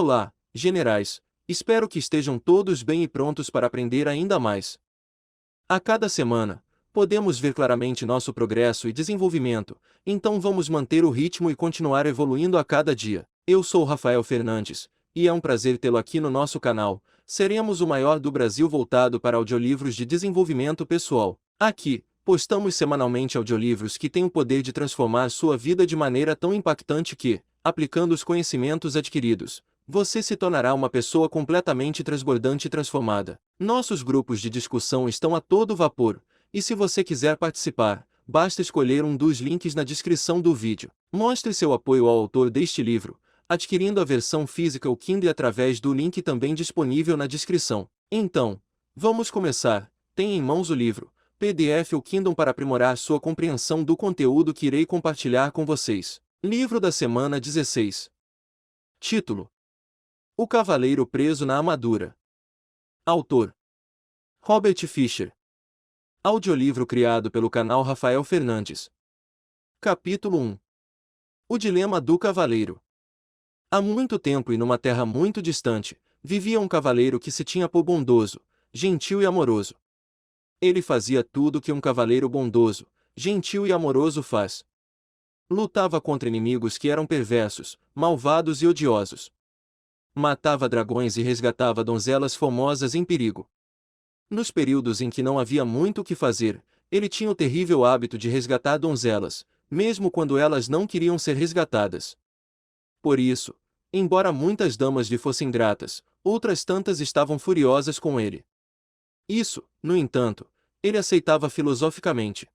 Olá, generais. Espero que estejam todos bem e prontos para aprender ainda mais. A cada semana, podemos ver claramente nosso progresso e desenvolvimento, então vamos manter o ritmo e continuar evoluindo a cada dia. Eu sou Rafael Fernandes, e é um prazer tê-lo aqui no nosso canal. Seremos o maior do Brasil voltado para audiolivros de desenvolvimento pessoal. Aqui, postamos semanalmente audiolivros que têm o poder de transformar sua vida de maneira tão impactante que, aplicando os conhecimentos adquiridos, você se tornará uma pessoa completamente transbordante e transformada. Nossos grupos de discussão estão a todo vapor, e se você quiser participar, basta escolher um dos links na descrição do vídeo. Mostre seu apoio ao autor deste livro, adquirindo a versão física ou Kindle através do link também disponível na descrição. Então, vamos começar. Tenha em mãos o livro, PDF ou Kindle para aprimorar sua compreensão do conteúdo que irei compartilhar com vocês. Livro da semana 16. Título: O Cavaleiro Preso na Armadura. Autor: Robert Fisher. Audiolivro criado pelo canal Rafael Fernandes. Capítulo 1. O Dilema do Cavaleiro. Há muito tempo e numa terra muito distante, vivia um cavaleiro que se tinha por bondoso, gentil e amoroso. Ele fazia tudo que um cavaleiro bondoso, gentil e amoroso faz. Lutava contra inimigos que eram perversos, malvados e odiosos. Matava dragões e resgatava donzelas formosas em perigo. Nos períodos em que não havia muito o que fazer, ele tinha o terrível hábito de resgatar donzelas, mesmo quando elas não queriam ser resgatadas. Por isso, embora muitas damas lhe fossem gratas, outras tantas estavam furiosas com ele. Isso, no entanto, ele aceitava filosoficamente.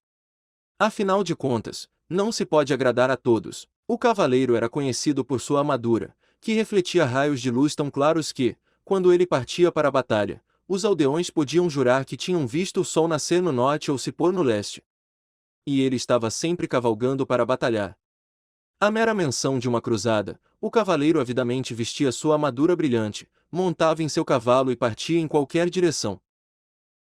Afinal de contas, não se pode agradar a todos. O cavaleiro era conhecido por sua armadura, que refletia raios de luz tão claros que, quando ele partia para a batalha, os aldeões podiam jurar que tinham visto o sol nascer no norte ou se pôr no leste. E ele estava sempre cavalgando para batalhar. A mera menção de uma cruzada, o cavaleiro avidamente vestia sua armadura brilhante, montava em seu cavalo e partia em qualquer direção.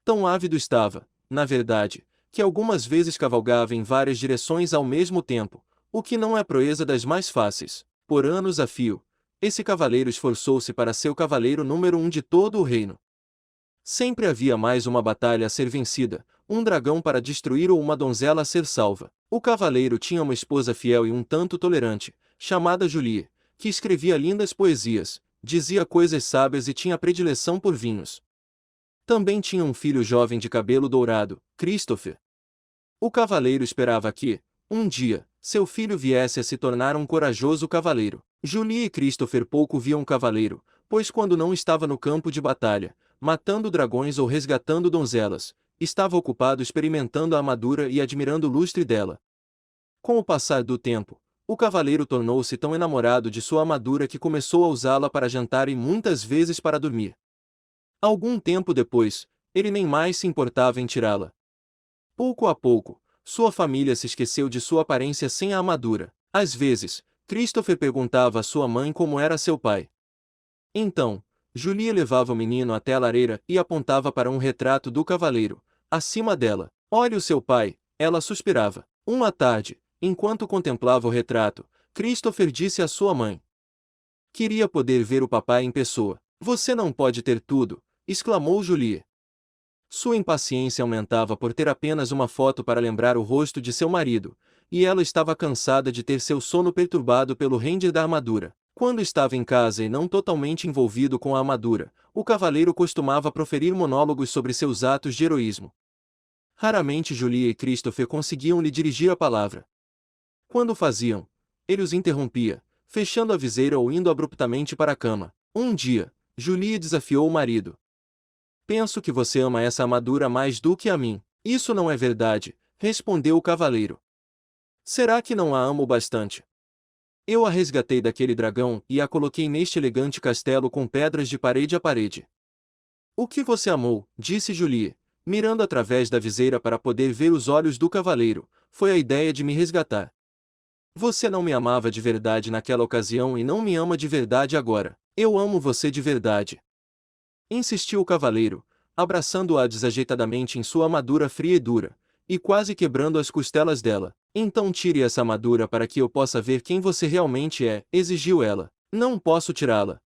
Tão ávido estava, na verdade, que algumas vezes cavalgava em várias direções ao mesmo tempo, o que não é proeza das mais fáceis. Por anos a fio, esse cavaleiro esforçou-se para ser o cavaleiro número 1 de todo o reino. Sempre havia mais uma batalha a ser vencida, um dragão para destruir ou uma donzela a ser salva. O cavaleiro tinha uma esposa fiel e um tanto tolerante, chamada Julie, que escrevia lindas poesias, dizia coisas sábias e tinha predileção por vinhos. Também tinha um filho jovem de cabelo dourado, Christopher. O cavaleiro esperava que, um dia, seu filho viesse a se tornar um corajoso cavaleiro. Julie e Christopher pouco viam o cavaleiro, pois quando não estava no campo de batalha, matando dragões ou resgatando donzelas, estava ocupado experimentando a armadura e admirando o lustre dela. Com o passar do tempo, o cavaleiro tornou-se tão enamorado de sua armadura que começou a usá-la para jantar e muitas vezes para dormir. Algum tempo depois, ele nem mais se importava em tirá-la. Pouco a pouco, sua família se esqueceu de sua aparência sem a armadura. Às vezes, Christopher perguntava à sua mãe como era seu pai. Então, Julie levava o menino até a lareira e apontava para um retrato do cavaleiro, acima dela. "Olhe o seu pai", ela suspirava. Uma tarde, enquanto contemplava o retrato, Christopher disse à sua mãe: "Queria poder ver o papai em pessoa." "Você não pode ter tudo", exclamou Julie. Sua impaciência aumentava por ter apenas uma foto para lembrar o rosto de seu marido, e ela estava cansada de ter seu sono perturbado pelo render da armadura. Quando estava em casa e não totalmente envolvido com a armadura, o cavaleiro costumava proferir monólogos sobre seus atos de heroísmo. Raramente Julie e Christopher conseguiam lhe dirigir a palavra. Quando o faziam, ele os interrompia, fechando a viseira ou indo abruptamente para a cama. Um dia, Julie desafiou o marido. "Penso que você ama essa armadura mais do que a mim." "Isso não é verdade", respondeu o cavaleiro. "Será que não a amo bastante? Eu a resgatei daquele dragão e a coloquei neste elegante castelo com pedras de parede a parede." "O que você amou", disse Julie, mirando através da viseira para poder ver os olhos do cavaleiro, "foi a ideia de me resgatar. Você não me amava de verdade naquela ocasião e não me ama de verdade agora. Eu amo você de verdade." Insistiu o cavaleiro, abraçando-a desajeitadamente em sua armadura fria e dura, e quase quebrando as costelas dela. "Então tire essa armadura para que eu possa ver quem você realmente é", exigiu ela. "Não posso tirá-la."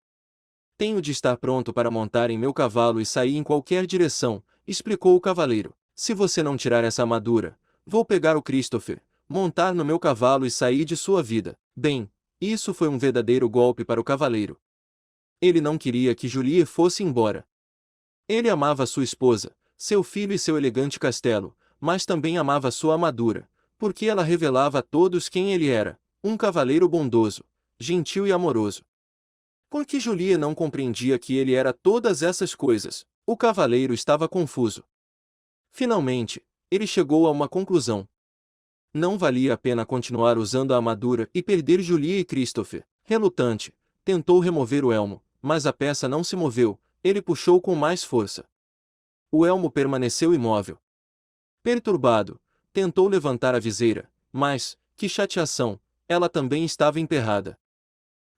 Tenho de estar pronto para montar em meu cavalo e sair em qualquer direção, explicou o cavaleiro. Se você não tirar essa armadura, vou pegar o Christopher, montar no meu cavalo e sair de sua vida. Bem, isso foi um verdadeiro golpe para o cavaleiro. Ele não queria que Julie fosse embora. Ele amava sua esposa, seu filho e seu elegante castelo, mas também amava sua armadura, porque ela revelava a todos quem ele era, um cavaleiro bondoso, gentil e amoroso. Porque Julie não compreendia que ele era todas essas coisas, o cavaleiro estava confuso. Finalmente, ele chegou a uma conclusão. Não valia a pena continuar usando a armadura e perder Julie e Christopher. Relutante, tentou remover o elmo, mas a peça não se moveu, ele puxou com mais força. O elmo permaneceu imóvel. Perturbado, tentou levantar a viseira, mas, que chateação, ela também estava emperrada.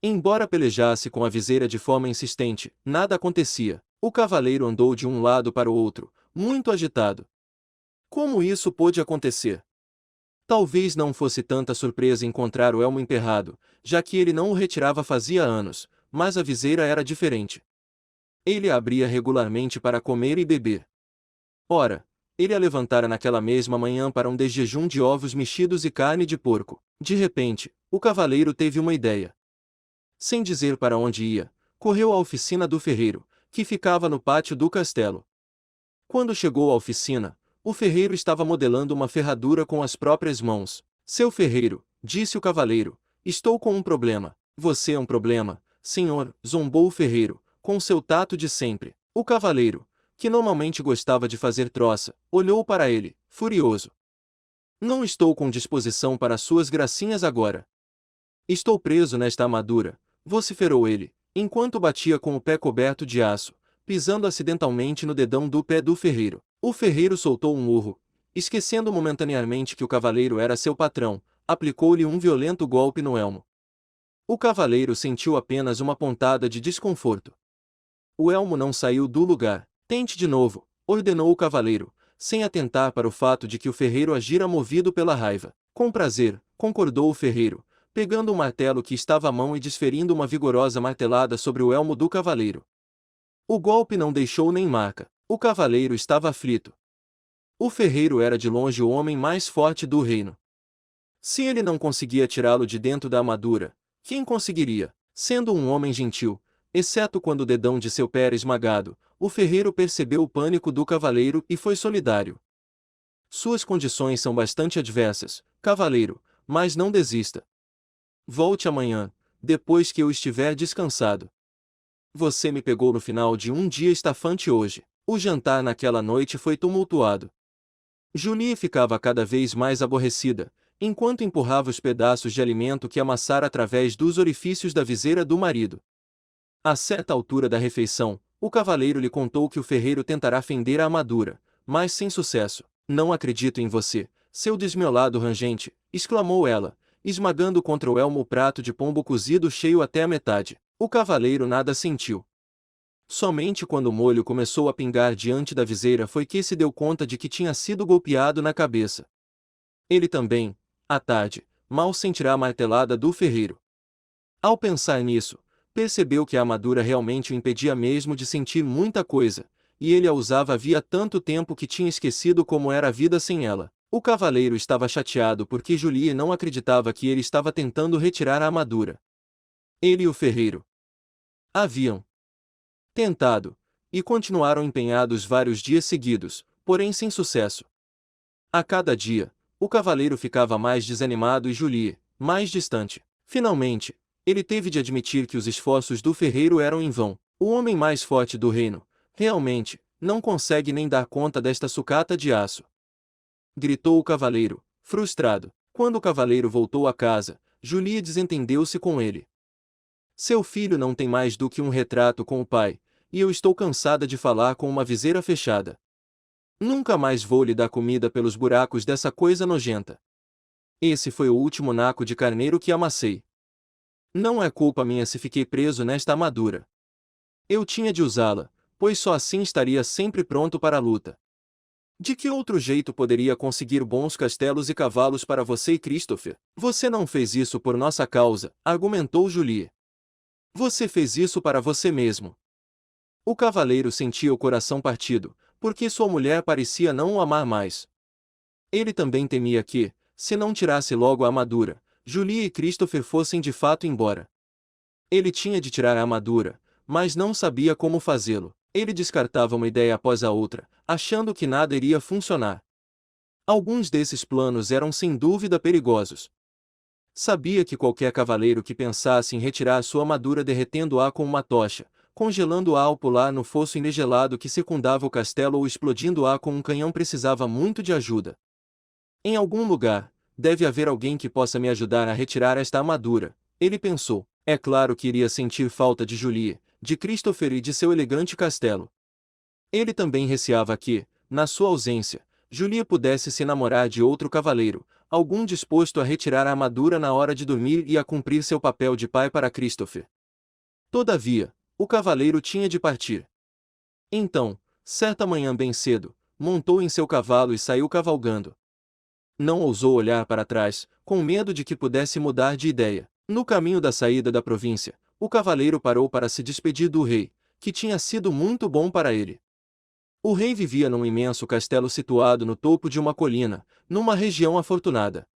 Embora pelejasse com a viseira de forma insistente, nada acontecia. O cavaleiro andou de um lado para o outro, muito agitado. Como isso pôde acontecer? Talvez não fosse tanta surpresa encontrar o elmo emperrado, já que ele não o retirava fazia anos, mas a viseira era diferente. Ele a abria regularmente para comer e beber. Ora, ele a levantara naquela mesma manhã para um desjejum de ovos mexidos e carne de porco. De repente, o cavaleiro teve uma ideia. Sem dizer para onde ia, correu à oficina do ferreiro, que ficava no pátio do castelo. Quando chegou à oficina, o ferreiro estava modelando uma ferradura com as próprias mãos. Seu ferreiro, disse o cavaleiro, estou com um problema. Você é um problema, senhor, zombou o ferreiro, com seu tato de sempre. O cavaleiro, que normalmente gostava de fazer troça, olhou para ele, furioso. Não estou com disposição para suas gracinhas agora. Estou preso nesta armadura, vociferou ele, enquanto batia com o pé coberto de aço, pisando acidentalmente no dedão do pé do ferreiro. O ferreiro soltou um urro, esquecendo momentaneamente que o cavaleiro era seu patrão, aplicou-lhe um violento golpe no elmo. O cavaleiro sentiu apenas uma pontada de desconforto. O elmo não saiu do lugar. Tente de novo, ordenou o cavaleiro, sem atentar para o fato de que o ferreiro agira movido pela raiva. Com prazer, concordou o ferreiro, pegando o martelo que estava à mão e desferindo uma vigorosa martelada sobre o elmo do cavaleiro. O golpe não deixou nem marca. O cavaleiro estava aflito. O ferreiro era de longe o homem mais forte do reino. Se ele não conseguia tirá-lo de dentro da armadura, quem conseguiria? Sendo um homem gentil, exceto quando o dedão de seu pé era esmagado, o ferreiro percebeu o pânico do cavaleiro e foi solidário. Suas condições são bastante adversas, cavaleiro, mas não desista. Volte amanhã, depois que eu estiver descansado. Você me pegou no final de um dia estafante hoje. O jantar naquela noite foi tumultuado. Julie ficava cada vez mais aborrecida, enquanto empurrava os pedaços de alimento que amassara através dos orifícios da viseira do marido. A certa altura da refeição, o cavaleiro lhe contou que o ferreiro tentará fender a armadura, mas sem sucesso. Não acredito em você, seu desmiolado rangente, exclamou ela, esmagando contra o elmo o prato de pombo cozido cheio até a metade. O cavaleiro nada sentiu. Somente quando o molho começou a pingar diante da viseira foi que se deu conta de que tinha sido golpeado na cabeça. Ele também, à tarde, mal sentirá a martelada do ferreiro. Ao pensar nisso, percebeu que a armadura realmente o impedia mesmo de sentir muita coisa, e ele a usava havia tanto tempo que tinha esquecido como era a vida sem ela. O cavaleiro estava chateado porque Julie não acreditava que ele estava tentando retirar a armadura. Ele e o ferreiro haviam tentado, e continuaram empenhados vários dias seguidos, porém sem sucesso. A cada dia, o cavaleiro ficava mais desanimado e Julie, mais distante. Finalmente, ele teve de admitir que os esforços do ferreiro eram em vão. O homem mais forte do reino, realmente, não consegue nem dar conta desta sucata de aço. Gritou o cavaleiro, frustrado. Quando o cavaleiro voltou a casa, Julie desentendeu-se com ele. Seu filho não tem mais do que um retrato com o pai, e eu estou cansada de falar com uma viseira fechada. Nunca mais vou lhe dar comida pelos buracos dessa coisa nojenta. Esse foi o último naco de carneiro que amassei. Não é culpa minha se fiquei preso nesta armadura. Eu tinha de usá-la, pois só assim estaria sempre pronto para a luta. De que outro jeito poderia conseguir bons castelos e cavalos para você e Christopher? Você não fez isso por nossa causa, argumentou Julie. Você fez isso para você mesmo. O cavaleiro sentia o coração partido, porque sua mulher parecia não o amar mais. Ele também temia que, se não tirasse logo a armadura, Julie e Christopher fossem de fato embora. Ele tinha de tirar a armadura, mas não sabia como fazê-lo. Ele descartava uma ideia após a outra, achando que nada iria funcionar. Alguns desses planos eram sem dúvida perigosos. Sabia que qualquer cavaleiro que pensasse em retirar sua armadura derretendo-a com uma tocha, congelando-a ao pular no fosso engelado que secundava o castelo ou explodindo-a com um canhão precisava muito de ajuda. Em algum lugar, deve haver alguém que possa me ajudar a retirar esta armadura, ele pensou. É claro que iria sentir falta de Julie, de Christopher e de seu elegante castelo. Ele também receava que, na sua ausência, Julie pudesse se namorar de outro cavaleiro, algum disposto a retirar a armadura na hora de dormir e a cumprir seu papel de pai para Christopher. Todavia, o cavaleiro tinha de partir. Então, certa manhã bem cedo, montou em seu cavalo e saiu cavalgando. Não ousou olhar para trás, com medo de que pudesse mudar de ideia. No caminho da saída da província, o cavaleiro parou para se despedir do rei, que tinha sido muito bom para ele. O rei vivia num imenso castelo situado no topo de uma colina, numa região afortunada.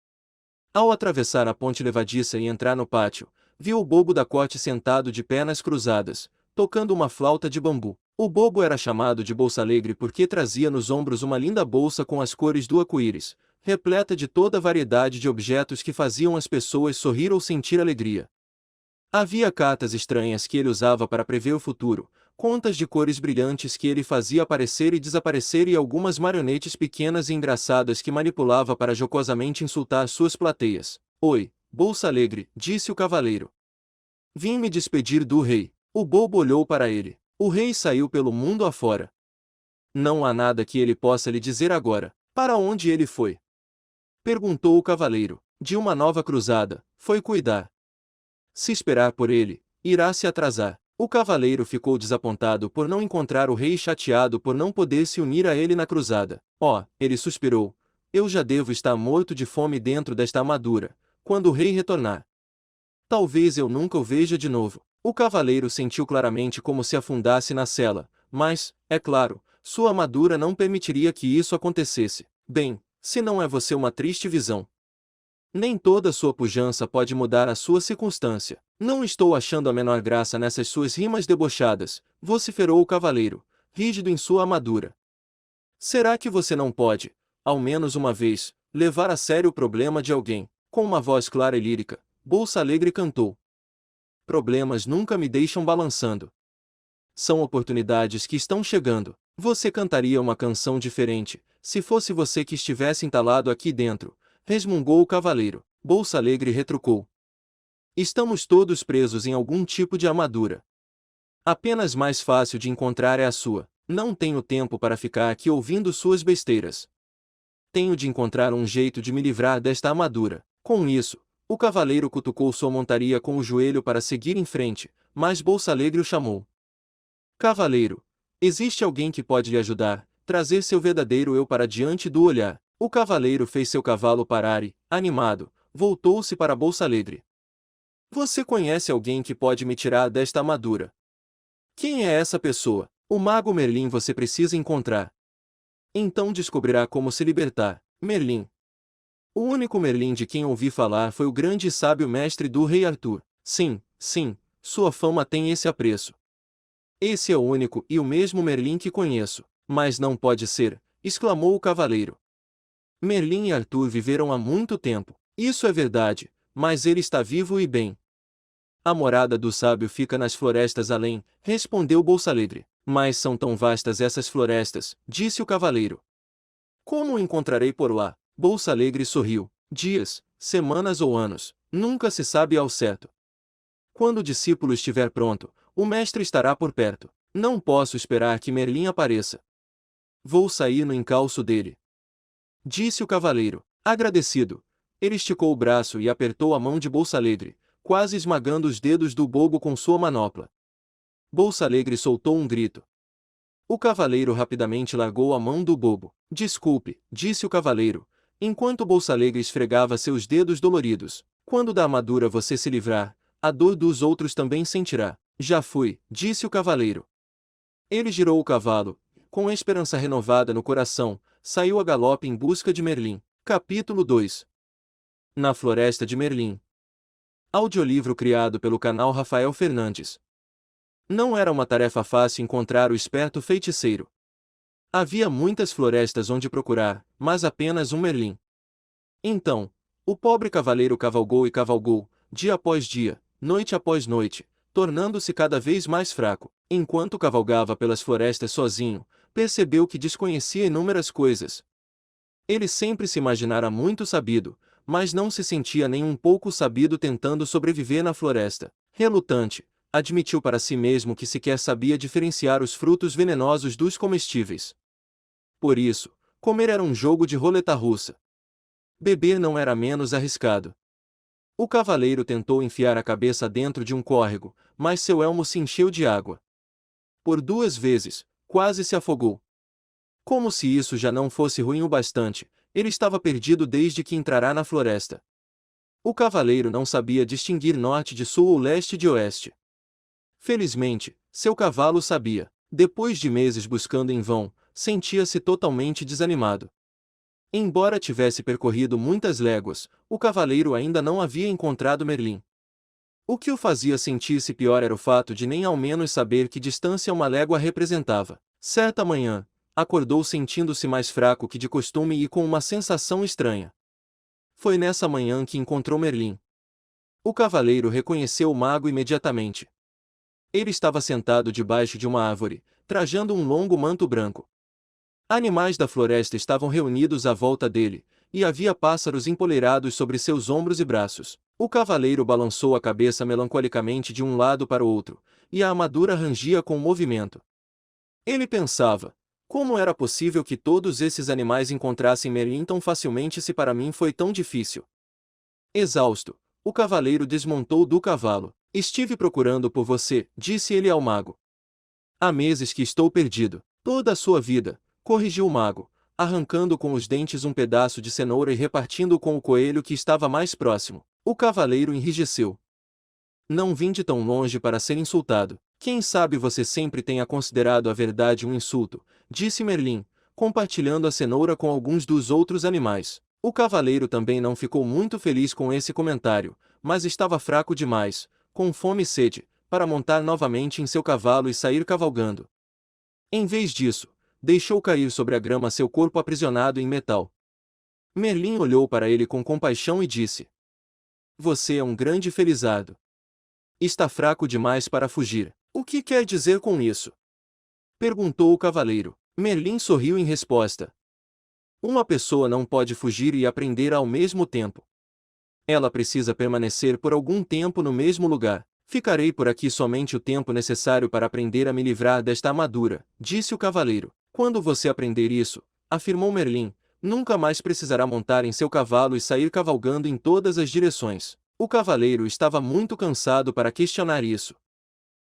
Ao atravessar a ponte levadiça e entrar no pátio, viu o bobo da corte sentado de pernas cruzadas, tocando uma flauta de bambu. O bobo era chamado de Bolsa Alegre porque trazia nos ombros uma linda bolsa com as cores do arco-íris, repleta de toda a variedade de objetos que faziam as pessoas sorrir ou sentir alegria. Havia cartas estranhas que ele usava para prever o futuro, contas de cores brilhantes que ele fazia aparecer e desaparecer e algumas marionetes pequenas e engraçadas que manipulava para jocosamente insultar suas plateias. Oi, Bolsa Alegre, disse o cavaleiro. Vim me despedir do rei. O bobo olhou para ele. O rei saiu pelo mundo afora. Não há nada que ele possa lhe dizer agora. Para onde ele foi? Perguntou o cavaleiro. De uma nova cruzada, foi cuidar. Se esperar por ele, irá se atrasar. O cavaleiro ficou desapontado por não encontrar o rei e chateado por não poder se unir a ele na cruzada. Ele suspirou. Eu já devo estar morto de fome dentro desta armadura, quando o rei retornar. Talvez eu nunca o veja de novo. O cavaleiro sentiu claramente como se afundasse na cela, mas, é claro, sua armadura não permitiria que isso acontecesse. Bem, se não é você uma triste visão. Nem toda sua pujança pode mudar a sua circunstância. Não estou achando a menor graça nessas suas rimas debochadas, vociferou o cavaleiro, rígido em sua armadura. Será que você não pode, ao menos uma vez, levar a sério o problema de alguém? Com uma voz clara e lírica, Bolsa Alegre cantou. Problemas nunca me deixam balançando. São oportunidades que estão chegando. Você cantaria uma canção diferente, se fosse você que estivesse entalado aqui dentro, resmungou o cavaleiro. Bolsa Alegre retrucou. Estamos todos presos em algum tipo de armadura. Apenas mais fácil de encontrar é a sua. Não tenho tempo para ficar aqui ouvindo suas besteiras. Tenho de encontrar um jeito de me livrar desta armadura. Com isso, o cavaleiro cutucou sua montaria com o joelho para seguir em frente, mas Bolsa Alegre o chamou. Cavaleiro, existe alguém que pode lhe ajudar, trazer seu verdadeiro eu para diante do olhar. O cavaleiro fez seu cavalo parar e, animado, voltou-se para Bolsa Alegre. Você conhece alguém que pode me tirar desta armadura? Quem é essa pessoa? O mago Merlin você precisa encontrar. Então descobrirá como se libertar. Merlin. O único Merlin de quem ouvi falar foi o grande e sábio mestre do rei Arthur. Sim, sua fama tem esse apreço. Esse é o único e o mesmo Merlin que conheço. Mas não pode ser, exclamou o cavaleiro. Merlin e Arthur viveram há muito tempo. Isso é verdade, mas ele está vivo e bem. A morada do sábio fica nas florestas além, respondeu Bolsa Alegre. Mas são tão vastas essas florestas, disse o cavaleiro. Como o encontrarei por lá? Bolsa Alegre sorriu. Dias, semanas ou anos, nunca se sabe ao certo. Quando o discípulo estiver pronto, o mestre estará por perto. Não posso esperar que Merlin apareça. Vou sair no encalço dele. Disse o cavaleiro. Agradecido, ele esticou o braço e apertou a mão de Bolsa Alegre, quase esmagando os dedos do bobo com sua manopla. Bolsa Alegre soltou um grito. O cavaleiro rapidamente largou a mão do bobo. Desculpe, disse o cavaleiro, enquanto Bolsa Alegre esfregava seus dedos doloridos. Quando da armadura você se livrar, a dor dos outros também sentirá. Já fui, disse o cavaleiro. Ele girou o cavalo, com a esperança renovada no coração, saiu a galope em busca de Merlin. Capítulo 2. Na Floresta de Merlin. Audiolivro criado pelo canal Rafael Fernandes. Não era uma tarefa fácil encontrar o esperto feiticeiro. Havia muitas florestas onde procurar, mas apenas um Merlin. Então, o pobre cavaleiro cavalgou e cavalgou, dia após dia, noite após noite, tornando-se cada vez mais fraco. Enquanto cavalgava pelas florestas sozinho, percebeu que desconhecia inúmeras coisas. Ele sempre se imaginara muito sabido, mas não se sentia nem um pouco sabido tentando sobreviver na floresta. Relutante, admitiu para si mesmo que sequer sabia diferenciar os frutos venenosos dos comestíveis. Por isso, comer era um jogo de roleta russa. Beber não era menos arriscado. O cavaleiro tentou enfiar a cabeça dentro de um córrego, mas seu elmo se encheu de água. Por 2 vezes, quase se afogou. Como se isso já não fosse ruim o bastante, ele estava perdido desde que entrara na floresta. O cavaleiro não sabia distinguir norte de sul ou leste de oeste. Felizmente, seu cavalo sabia. Depois de meses buscando em vão, sentia-se totalmente desanimado. Embora tivesse percorrido muitas léguas, o cavaleiro ainda não havia encontrado Merlin. O que o fazia sentir-se pior era o fato de nem ao menos saber que distância uma légua representava. Certa manhã, acordou sentindo-se mais fraco que de costume e com uma sensação estranha. Foi nessa manhã que encontrou Merlin. O cavaleiro reconheceu o mago imediatamente. Ele estava sentado debaixo de uma árvore, trajando um longo manto branco. Animais da floresta estavam reunidos à volta dele, e havia pássaros empoleirados sobre seus ombros e braços. O cavaleiro balançou a cabeça melancolicamente de um lado para o outro, e a armadura rangia com o movimento. Ele pensava: como era possível que todos esses animais encontrassem Merlin tão facilmente se para mim foi tão difícil? Exausto, o cavaleiro desmontou do cavalo. Estive procurando por você, disse ele ao mago. Há meses que estou perdido. Toda a sua vida, corrigiu o mago, arrancando com os dentes um pedaço de cenoura e repartindo-o com o coelho que estava mais próximo. O cavaleiro enrijeceu. Não vim de tão longe para ser insultado. Quem sabe você sempre tenha considerado a verdade um insulto, disse Merlin, compartilhando a cenoura com alguns dos outros animais. O cavaleiro também não ficou muito feliz com esse comentário, mas estava fraco demais, com fome e sede, para montar novamente em seu cavalo e sair cavalgando. Em vez disso, deixou cair sobre a grama seu corpo aprisionado em metal. Merlin olhou para ele com compaixão e disse: Você é um grande felizardo. Está fraco demais para fugir. O que quer dizer com isso? Perguntou o cavaleiro. Merlin sorriu em resposta. Uma pessoa não pode fugir e aprender ao mesmo tempo. Ela precisa permanecer por algum tempo no mesmo lugar. Ficarei por aqui somente o tempo necessário para aprender a me livrar desta armadura, disse o cavaleiro. Quando você aprender isso, afirmou Merlin, nunca mais precisará montar em seu cavalo e sair cavalgando em todas as direções. O cavaleiro estava muito cansado para questionar isso.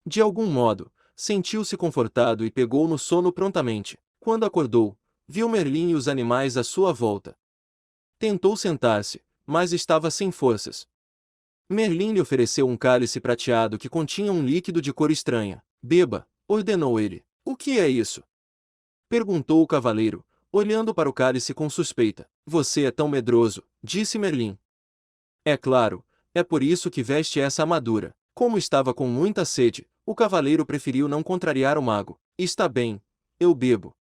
De algum modo, sentiu-se confortado e pegou no sono prontamente. Quando acordou, viu Merlin e os animais à sua volta. Tentou sentar-se, mas estava sem forças. Merlin lhe ofereceu um cálice prateado que continha um líquido de cor estranha. Beba, ordenou ele. O que é isso? Perguntou o cavaleiro, olhando para o cálice com suspeita. Você é tão medroso, disse Merlin. É claro, é por isso que veste essa armadura. Como estava com muita sede, o cavaleiro preferiu não contrariar o mago. Está bem, eu bebo.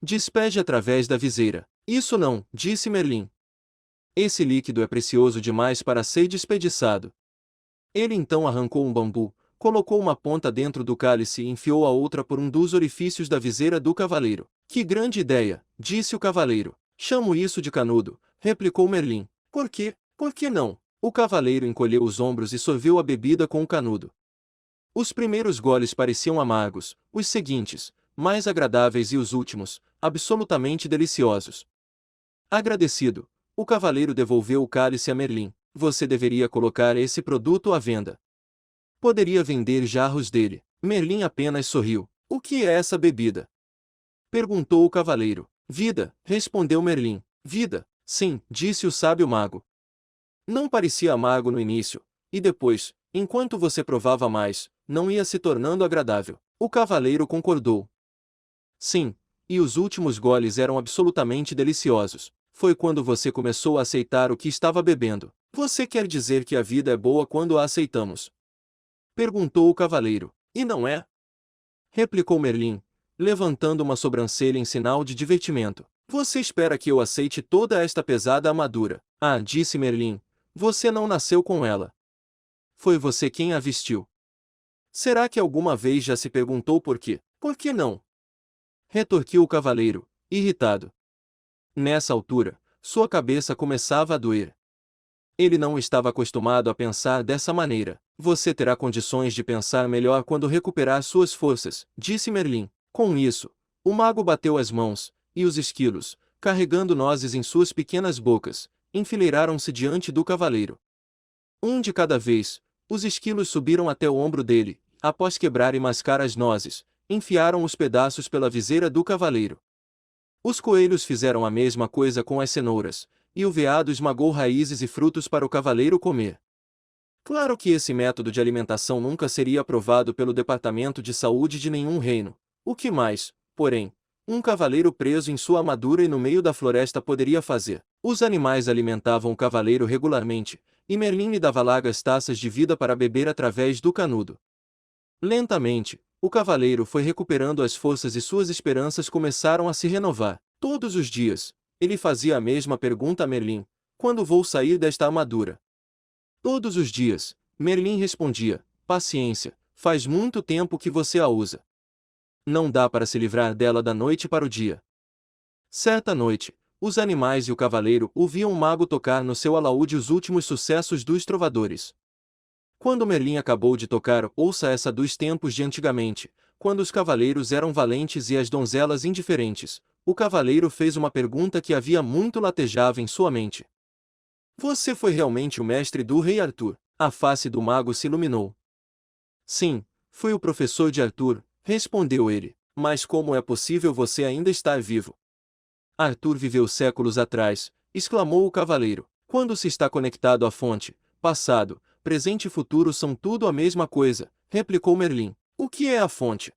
Despeje através da viseira. Isso não, disse Merlin. Esse líquido é precioso demais para ser desperdiçado. Ele então arrancou um bambu, colocou uma ponta dentro do cálice e enfiou a outra por um dos orifícios da viseira do cavaleiro. Que grande ideia, disse o cavaleiro. Chamo isso de canudo, replicou Merlin. Por quê? Por que não? O cavaleiro encolheu os ombros e sorveu a bebida com o canudo. Os primeiros goles pareciam amargos, os seguintes, mais agradáveis e os últimos, absolutamente deliciosos. Agradecido, o cavaleiro devolveu o cálice a Merlin. Você deveria colocar esse produto à venda. Poderia vender jarros dele. Merlin apenas sorriu. O que é essa bebida? Perguntou o cavaleiro. Vida, respondeu Merlin. Vida, sim, disse o sábio mago. Não parecia amargo no início, e depois, Enquanto você provava mais, não ia se tornando agradável. O cavaleiro concordou. Sim, e os últimos goles eram absolutamente deliciosos. Foi quando você começou a aceitar o que estava bebendo. Você quer dizer que a vida é boa quando a aceitamos? Perguntou o cavaleiro. E não é? Replicou Merlin, levantando uma sobrancelha em sinal de divertimento. Você espera que eu aceite toda esta pesada armadura? Ah, disse Merlin, você não nasceu com ela. Foi você quem a vestiu. Será que alguma vez já se perguntou por quê? Por que não? Retorquiu o cavaleiro, irritado. Nessa altura, sua cabeça começava a doer. Ele não estava acostumado a pensar dessa maneira. Você terá condições de pensar melhor quando recuperar suas forças, disse Merlin. Com isso, o mago bateu as mãos, e os esquilos, carregando nozes em suas pequenas bocas, enfileiraram-se diante do cavaleiro. Um de cada vez, os esquilos subiram até o ombro dele, após quebrar e mascar as nozes, enfiaram os pedaços pela viseira do cavaleiro. Os coelhos fizeram a mesma coisa com as cenouras, e o veado esmagou raízes e frutos para o cavaleiro comer. Claro que esse método de alimentação nunca seria aprovado pelo Departamento de Saúde de nenhum reino. O que mais, porém, um cavaleiro preso em sua armadura e no meio da floresta poderia fazer? Os animais alimentavam o cavaleiro regularmente, e Merlin lhe dava largas taças de vida para beber através do canudo. Lentamente, o cavaleiro foi recuperando as forças e suas esperanças começaram a se renovar. Todos os dias, ele fazia a mesma pergunta a Merlin: quando vou sair desta armadura? Todos os dias, Merlin respondia: paciência, faz muito tempo que você a usa. Não dá para se livrar dela da noite para o dia. Certa noite, os animais e o cavaleiro ouviam o mago tocar no seu alaúde os últimos sucessos dos trovadores. Quando Merlin acabou de tocar Ouça essa dos tempos de antigamente, quando os cavaleiros eram valentes e as donzelas indiferentes, o cavaleiro fez uma pergunta que havia muito latejava em sua mente. Você foi realmente o mestre do rei Arthur? A face do mago se iluminou. Sim, fui o professor de Arthur, respondeu ele. Mas como é possível você ainda estar vivo? Arthur viveu séculos atrás, exclamou o cavaleiro. Quando se está conectado à fonte, passado, presente e futuro são tudo a mesma coisa, replicou Merlin. O que é a fonte?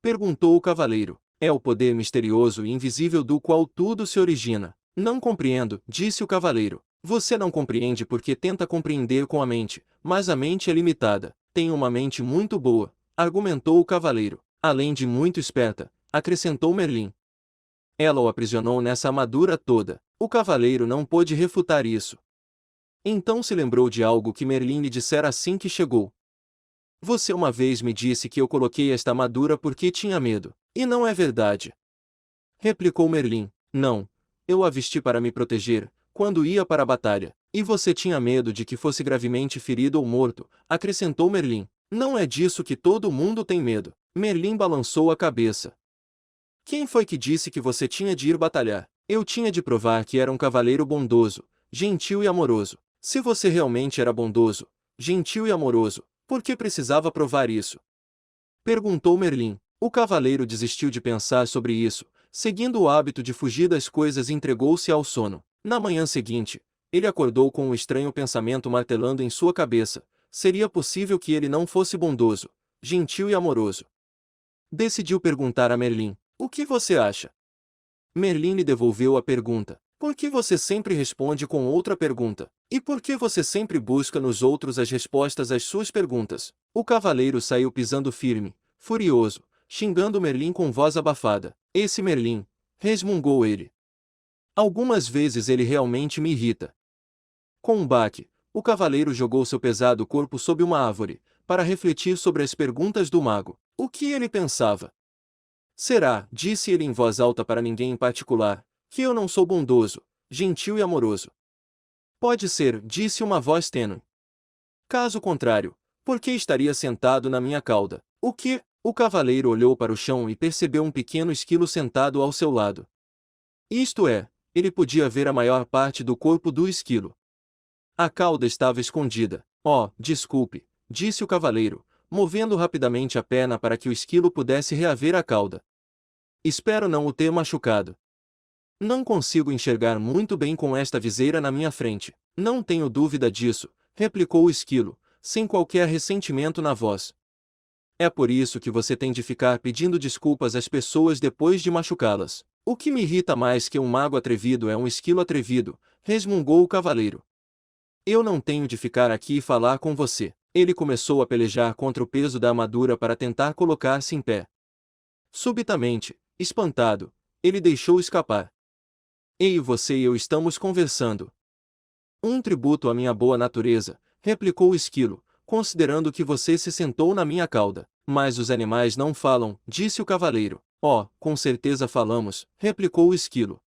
Perguntou o cavaleiro. É o poder misterioso e invisível do qual tudo se origina. Não compreendo, disse o cavaleiro. Você não compreende porque tenta compreender com a mente, mas a mente é limitada. Tem uma mente muito boa, argumentou o cavaleiro. Além de muito esperta, acrescentou Merlin. Ela o aprisionou nessa armadura toda. O cavaleiro não pôde refutar isso. Então se lembrou de algo que Merlin lhe dissera assim que chegou. Você uma vez me disse que eu coloquei esta armadura porque tinha medo. E não é verdade. Replicou Merlin. Não, eu a vesti para me proteger, quando ia para a batalha. E você tinha medo de que fosse gravemente ferido ou morto, acrescentou Merlin. Não é disso que todo mundo tem medo. Merlin balançou a cabeça. Quem foi que disse que você tinha de ir batalhar? Eu tinha de provar que era um cavaleiro bondoso, gentil e amoroso. Se você realmente era bondoso, gentil e amoroso, por que precisava provar isso? Perguntou Merlin. O cavaleiro desistiu de pensar sobre isso, seguindo o hábito de fugir das coisas e entregou-se ao sono. Na manhã seguinte, ele acordou com um estranho pensamento martelando em sua cabeça. Seria possível que ele não fosse bondoso, gentil e amoroso? Decidiu perguntar a Merlin. O que você acha? Merlin lhe devolveu a pergunta. Por que você sempre responde com outra pergunta? E por que você sempre busca nos outros as respostas às suas perguntas? O cavaleiro saiu pisando firme, furioso, xingando Merlin com voz abafada. Esse Merlin, resmungou ele. Algumas vezes ele realmente me irrita. Com um baque, o cavaleiro jogou seu pesado corpo sob uma árvore, para refletir sobre as perguntas do mago. O que ele pensava? Será, disse ele em voz alta para ninguém em particular, que eu não sou bondoso, gentil e amoroso? Pode ser, disse uma voz tênue. Caso contrário, por que estaria sentado na minha cauda? O que? O cavaleiro olhou para o chão e percebeu um pequeno esquilo sentado ao seu lado. Isto é, ele podia ver a maior parte do corpo do esquilo. A cauda estava escondida. Oh, desculpe, disse o cavaleiro, movendo rapidamente a perna para que o esquilo pudesse reaver a cauda. Espero não o ter machucado. Não consigo enxergar muito bem com esta viseira na minha frente. Não tenho dúvida disso, replicou o esquilo, sem qualquer ressentimento na voz. É por isso que você tem de ficar pedindo desculpas às pessoas depois de machucá-las. O que me irrita mais que um mago atrevido é um esquilo atrevido, resmungou o cavaleiro. Eu não tenho de ficar aqui e falar com você. Ele começou a pelejar contra o peso da armadura para tentar colocar-se em pé. Subitamente, espantado, ele deixou escapar. Ei, você e eu estamos conversando. Um tributo à minha boa natureza, replicou o esquilo, considerando que você se sentou na minha cauda. Mas os animais não falam, disse o cavaleiro. Oh, com certeza falamos, replicou o esquilo.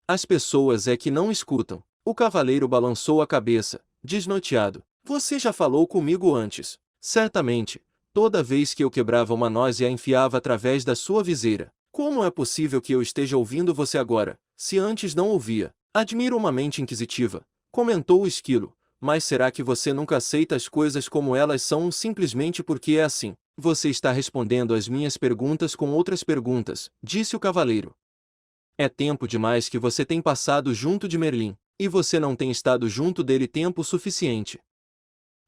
As pessoas é que não escutam. O cavaleiro balançou a cabeça, desnorteado. Você já falou comigo antes. Certamente, toda vez que eu quebrava uma noz e a enfiava através da sua viseira. Como é possível que eu esteja ouvindo você agora, se antes não ouvia? Admiro uma mente inquisitiva, comentou o esquilo. Mas será que você nunca aceita as coisas como elas são simplesmente porque é assim? Você está respondendo às minhas perguntas com outras perguntas, disse o cavaleiro. É tempo demais que você tem passado junto de Merlin, e você não tem estado junto dele tempo suficiente.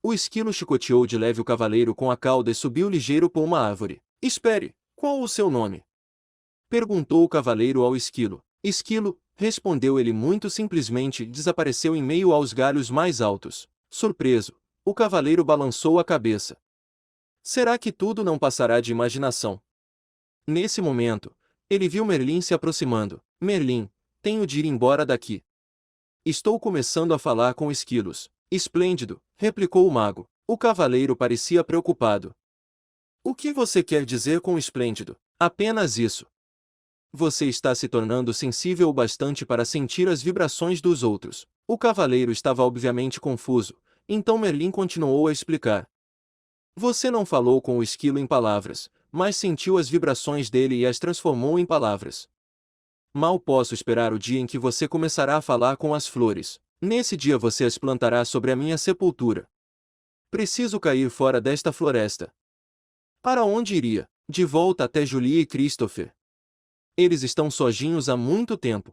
O esquilo chicoteou de leve o cavaleiro com a cauda e subiu ligeiro por uma árvore. Espere, qual o seu nome? Perguntou o cavaleiro ao esquilo. Esquilo, respondeu ele muito simplesmente e desapareceu em meio aos galhos mais altos. Surpreso, o cavaleiro balançou a cabeça. Será que tudo não passará de imaginação? Nesse momento, ele viu Merlin se aproximando. Merlin, tenho de ir embora daqui. Estou começando a falar com esquilos. Esplêndido, replicou o mago. O cavaleiro parecia preocupado. O que você quer dizer com esplêndido? Apenas isso. Você está se tornando sensível o bastante para sentir as vibrações dos outros. O cavaleiro estava obviamente confuso, então Merlin continuou a explicar. Você não falou com o esquilo em palavras, mas sentiu as vibrações dele e as transformou em palavras. Mal posso esperar o dia em que você começará a falar com as flores. Nesse dia você as plantará sobre a minha sepultura. Preciso cair fora desta floresta. Para onde iria? De volta até Julie e Christopher. Eles estão sozinhos há muito tempo.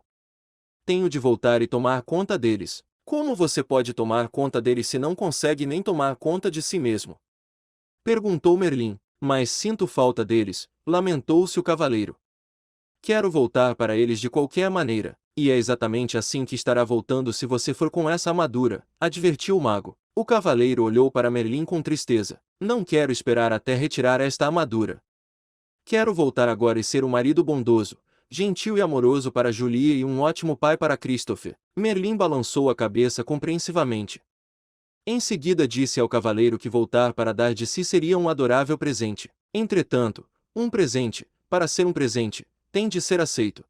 Tenho de voltar e tomar conta deles. Como você pode tomar conta deles se não consegue nem tomar conta de si mesmo? Perguntou Merlin. Mas sinto falta deles, lamentou-se o cavaleiro. Quero voltar para eles de qualquer maneira, e é exatamente assim que estará voltando se você for com essa armadura, advertiu o mago. O cavaleiro olhou para Merlin com tristeza. Não quero esperar até retirar esta armadura. Quero voltar agora e ser um marido bondoso, gentil e amoroso para Julie e um ótimo pai para Christopher. Merlin balançou a cabeça compreensivamente. Em seguida disse ao cavaleiro que voltar para dar de si seria um adorável presente. Entretanto, um presente, para ser um presente, tem de ser aceito.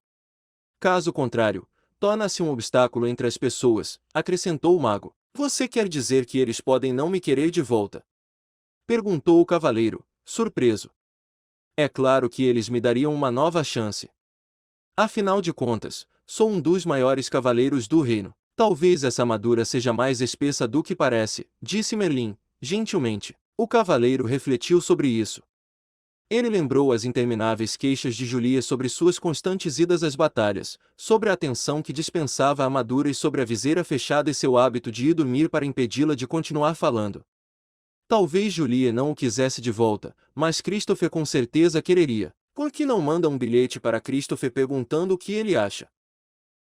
Caso contrário, torna-se um obstáculo entre as pessoas, acrescentou o mago. Você quer dizer que eles podem não me querer de volta? Perguntou o cavaleiro, surpreso. É claro que eles me dariam uma nova chance. Afinal de contas, sou um dos maiores cavaleiros do reino. Talvez essa armadura seja mais espessa do que parece, disse Merlin, gentilmente. O cavaleiro refletiu sobre isso. Ele lembrou as intermináveis queixas de Julie sobre suas constantes idas às batalhas, sobre a atenção que dispensava a armadura e sobre a viseira fechada e seu hábito de ir dormir para impedi-la de continuar falando. Talvez Julie não o quisesse de volta, mas Christopher com certeza quereria. Por que não manda um bilhete para Christopher perguntando o que ele acha?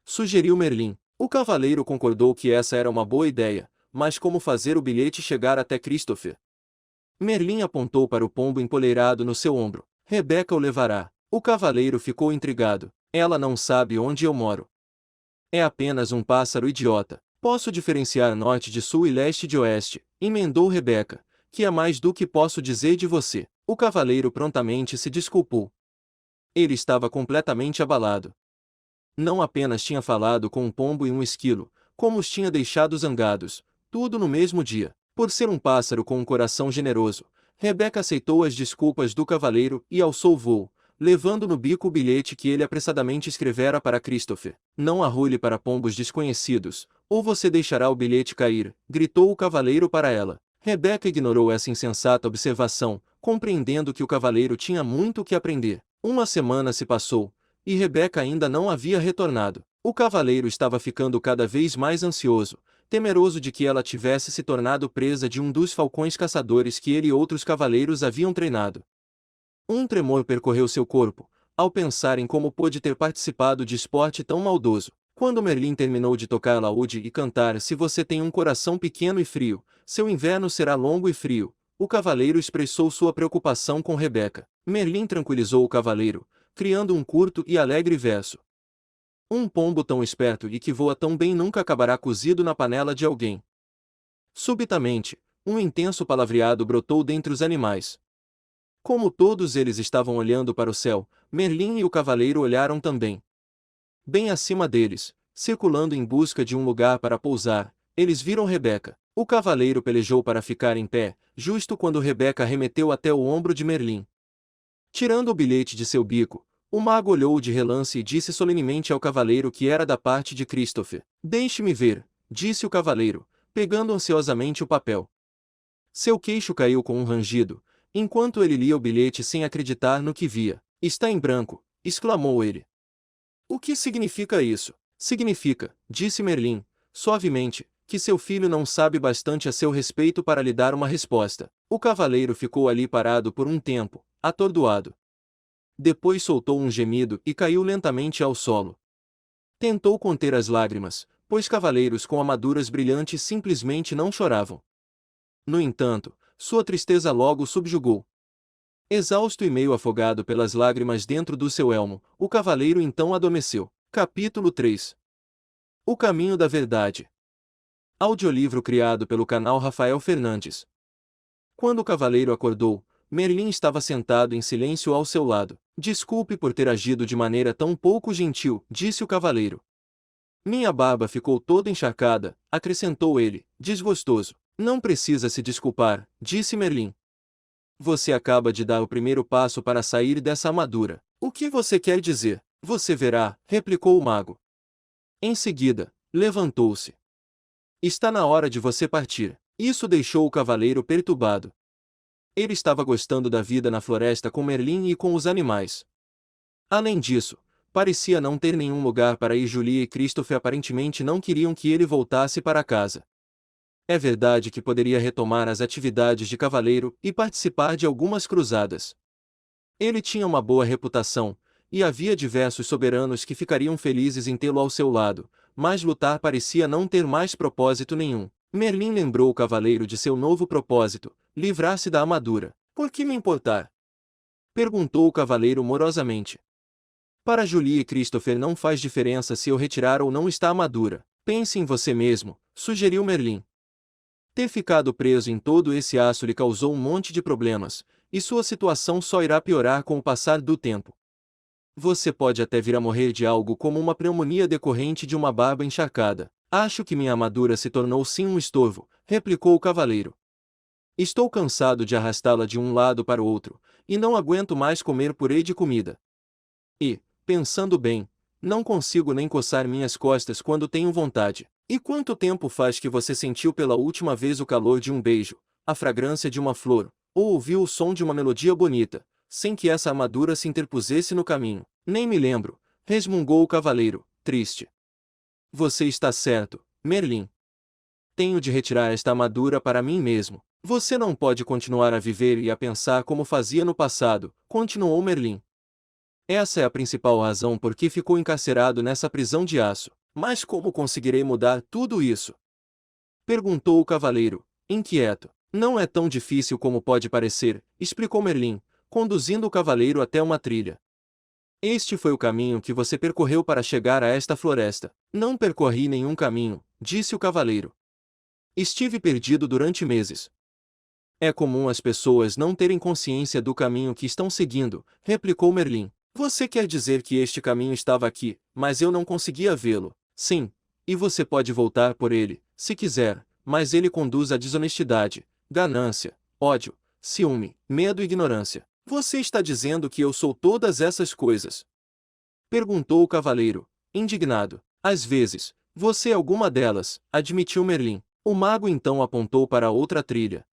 Sugeriu Merlin. O cavaleiro concordou que essa era uma boa ideia, mas como fazer o bilhete chegar até Christopher? Merlin apontou para o pombo empoleirado no seu ombro. Rebeca o levará. O cavaleiro ficou intrigado. Ela não sabe onde eu moro. É apenas um pássaro idiota. Posso diferenciar norte de sul e leste de oeste, emendou Rebeca, que é mais do que posso dizer de você. O cavaleiro prontamente se desculpou. Ele estava completamente abalado. Não apenas tinha falado com um pombo e um esquilo, como os tinha deixado zangados, tudo no mesmo dia. Por ser um pássaro com um coração generoso, Rebeca aceitou as desculpas do cavaleiro e alçou o voo, levando no bico o bilhete que ele apressadamente escrevera para Christopher. Não arrule para pombos desconhecidos, ou você deixará o bilhete cair, gritou o cavaleiro para ela. Rebeca ignorou essa insensata observação, compreendendo que o cavaleiro tinha muito o que aprender. Uma semana se passou, e Rebeca ainda não havia retornado. O cavaleiro estava ficando cada vez mais ansioso, temeroso de que ela tivesse se tornado presa de um dos falcões caçadores que ele e outros cavaleiros haviam treinado. Um tremor percorreu seu corpo, ao pensar em como pôde ter participado de esporte tão maldoso. Quando Merlin terminou de tocar laúde e cantar "Se você tem um coração pequeno e frio, seu inverno será longo e frio", o cavaleiro expressou sua preocupação com Rebeca. Merlin tranquilizou o cavaleiro, criando um curto e alegre verso. Um pombo tão esperto e que voa tão bem nunca acabará cozido na panela de alguém. Subitamente, um intenso palavreado brotou dentre os animais. Como todos eles estavam olhando para o céu, Merlin e o cavaleiro olharam também. Bem acima deles, circulando em busca de um lugar para pousar, eles viram Rebeca. O cavaleiro pelejou para ficar em pé, justo quando Rebeca arremeteu até o ombro de Merlin. Tirando o bilhete de seu bico, o mago olhou de relance e disse solenemente ao cavaleiro que era da parte de Christopher. "Deixe-me ver", disse o cavaleiro, pegando ansiosamente o papel. Seu queixo caiu com um rangido, enquanto ele lia o bilhete sem acreditar no que via. "Está em branco", exclamou ele. "O que significa isso?" "Significa", disse Merlin, suavemente, "que seu filho não sabe bastante a seu respeito para lhe dar uma resposta." O cavaleiro ficou ali parado por um tempo, atordoado. Depois soltou um gemido e caiu lentamente ao solo. Tentou conter as lágrimas, pois cavaleiros com armaduras brilhantes simplesmente não choravam. No entanto, sua tristeza logo subjugou. Exausto e meio afogado pelas lágrimas dentro do seu elmo, o cavaleiro então adormeceu. Capítulo 3. O Caminho da Verdade. Audiolivro criado pelo canal Rafael Fernandes. Quando o cavaleiro acordou, Merlin estava sentado em silêncio ao seu lado. "Desculpe por ter agido de maneira tão pouco gentil", disse o cavaleiro. "Minha barba ficou toda encharcada", acrescentou ele, desgostoso. "Não precisa se desculpar", disse Merlin. "Você acaba de dar o primeiro passo para sair dessa armadura." "O que você quer dizer?" "Você verá", replicou o mago. Em seguida, levantou-se. "Está na hora de você partir." Isso deixou o cavaleiro perturbado. Ele estava gostando da vida na floresta com Merlin e com os animais. Além disso, parecia não ter nenhum lugar para ir. Julia e Christopher aparentemente não queriam que ele voltasse para casa. É verdade que poderia retomar as atividades de cavaleiro e participar de algumas cruzadas. Ele tinha uma boa reputação, e havia diversos soberanos que ficariam felizes em tê-lo ao seu lado, mas lutar parecia não ter mais propósito nenhum. Merlin lembrou o cavaleiro de seu novo propósito: livrar-se da armadura. "Por que me importar?" perguntou o cavaleiro morosamente. "Para Julie e Christopher não faz diferença se eu retirar ou não esta armadura. Pense em você mesmo", sugeriu Merlin. Ter ficado preso em todo esse aço lhe causou um monte de problemas, e sua situação só irá piorar com o passar do tempo. Você pode até vir a morrer de algo como uma pneumonia decorrente de uma barba encharcada. "Acho que minha armadura se tornou sim um estorvo", replicou o cavaleiro. "Estou cansado de arrastá-la de um lado para o outro, e não aguento mais comer purê de comida. E, pensando bem, não consigo nem coçar minhas costas quando tenho vontade." "E quanto tempo faz que você sentiu pela última vez o calor de um beijo, a fragrância de uma flor, ou ouviu o som de uma melodia bonita, sem que essa armadura se interpusesse no caminho?" "Nem me lembro", resmungou o cavaleiro, triste. "Você está certo, Merlin. Tenho de retirar esta armadura para mim mesmo." "Você não pode continuar a viver e a pensar como fazia no passado", continuou Merlin. "Essa é a principal razão por que ficou encarcerado nessa prisão de aço." "Mas como conseguirei mudar tudo isso?" perguntou o cavaleiro, inquieto. "Não é tão difícil como pode parecer", explicou Merlin, conduzindo o cavaleiro até uma trilha. "Este foi o caminho que você percorreu para chegar a esta floresta." "Não percorri nenhum caminho", disse o cavaleiro. "Estive perdido durante meses." "É comum as pessoas não terem consciência do caminho que estão seguindo", replicou Merlin. "Você quer dizer que este caminho estava aqui, mas eu não conseguia vê-lo?" "Sim, e você pode voltar por ele, se quiser, mas ele conduz à desonestidade, ganância, ódio, ciúme, medo e ignorância." "Você está dizendo que eu sou todas essas coisas?" perguntou o cavaleiro, indignado. "Às vezes, você é alguma delas", admitiu Merlin. O mago então apontou para outra trilha.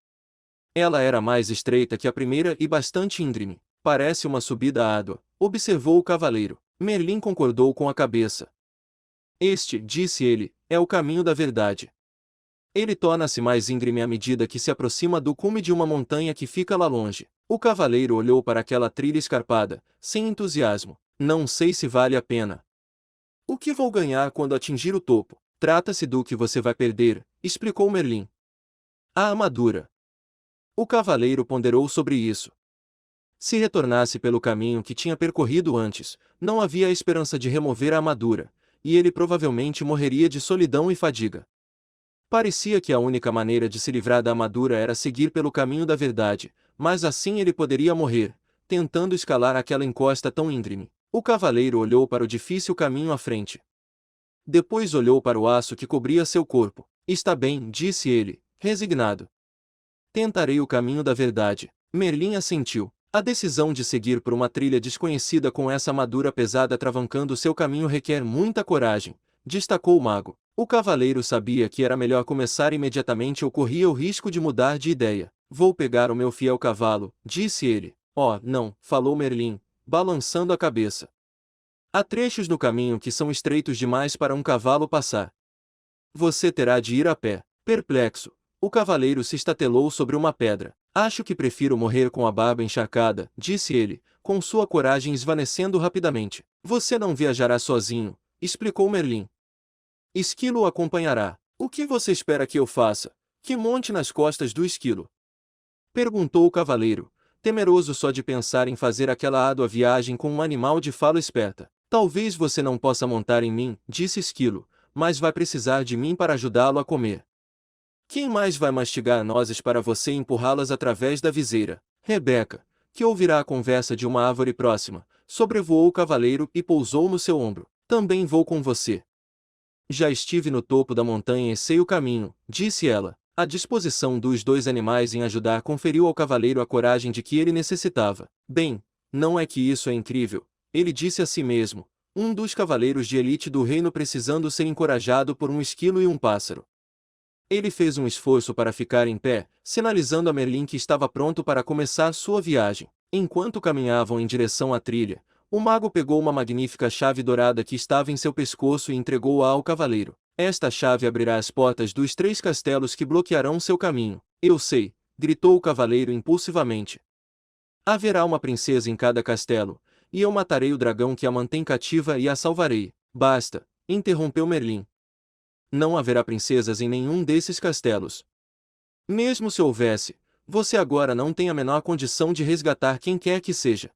Ela era mais estreita que a primeira e bastante íngreme. "Parece uma subida árdua", observou o cavaleiro. Merlin concordou com a cabeça. "Este", disse ele, "é o caminho da verdade." Ele torna-se mais íngreme à medida que se aproxima do cume de uma montanha que fica lá longe. O cavaleiro olhou para aquela trilha escarpada, sem entusiasmo. Não sei se vale a pena. O que vou ganhar quando atingir o topo? Trata-se do que você vai perder, explicou Merlin. A armadura. O cavaleiro ponderou sobre isso. Se retornasse pelo caminho que tinha percorrido antes, não havia a esperança de remover a armadura, e ele provavelmente morreria de solidão e fadiga. Parecia que a única maneira de se livrar da armadura era seguir pelo caminho da verdade, mas assim ele poderia morrer, tentando escalar aquela encosta tão íngreme. O cavaleiro olhou para o difícil caminho à frente. Depois olhou para o aço que cobria seu corpo. Está bem, disse ele, resignado. Tentarei o caminho da verdade. Merlin assentiu. A decisão de seguir por uma trilha desconhecida com essa armadura pesada travancando seu caminho requer muita coragem, destacou o mago. O cavaleiro sabia que era melhor começar imediatamente ou corria o risco de mudar de ideia. Vou pegar o meu fiel cavalo, disse ele. Oh, não, falou Merlin, balançando a cabeça. Há trechos no caminho que são estreitos demais para um cavalo passar. Você terá de ir a pé. Perplexo, o cavaleiro se estatelou sobre uma pedra. Acho que prefiro morrer com a barba encharcada, disse ele, com sua coragem esvanecendo rapidamente. Você não viajará sozinho, explicou Merlin. Esquilo o acompanhará. O que você espera que eu faça? Que monte nas costas do esquilo? Perguntou o cavaleiro, temeroso só de pensar em fazer aquela árdua viagem com um animal de fala esperta. Talvez você não possa montar em mim, disse Esquilo, mas vai precisar de mim para ajudá-lo a comer. Quem mais vai mastigar nozes para você e empurrá-las através da viseira? Rebeca, que ouvirá a conversa de uma árvore próxima, sobrevoou o cavaleiro e pousou no seu ombro. Também vou com você. Já estive no topo da montanha e sei o caminho, disse ela. A disposição dos dois animais em ajudar conferiu ao cavaleiro a coragem de que ele necessitava. Bem, não é que isso é incrível, ele disse a si mesmo, um dos cavaleiros de elite do reino precisando ser encorajado por um esquilo e um pássaro. Ele fez um esforço para ficar em pé, sinalizando a Merlin que estava pronto para começar sua viagem. Enquanto caminhavam em direção à trilha, o mago pegou uma magnífica chave dourada que estava em seu pescoço e entregou-a ao cavaleiro. Esta chave abrirá as portas dos 3 castelos que bloquearão seu caminho. Eu sei, gritou o cavaleiro impulsivamente. Haverá uma princesa em cada castelo, e eu matarei o dragão que a mantém cativa e a salvarei. Basta, interrompeu Merlin. Não haverá princesas em nenhum desses castelos. Mesmo se houvesse, você agora não tem a menor condição de resgatar quem quer que seja.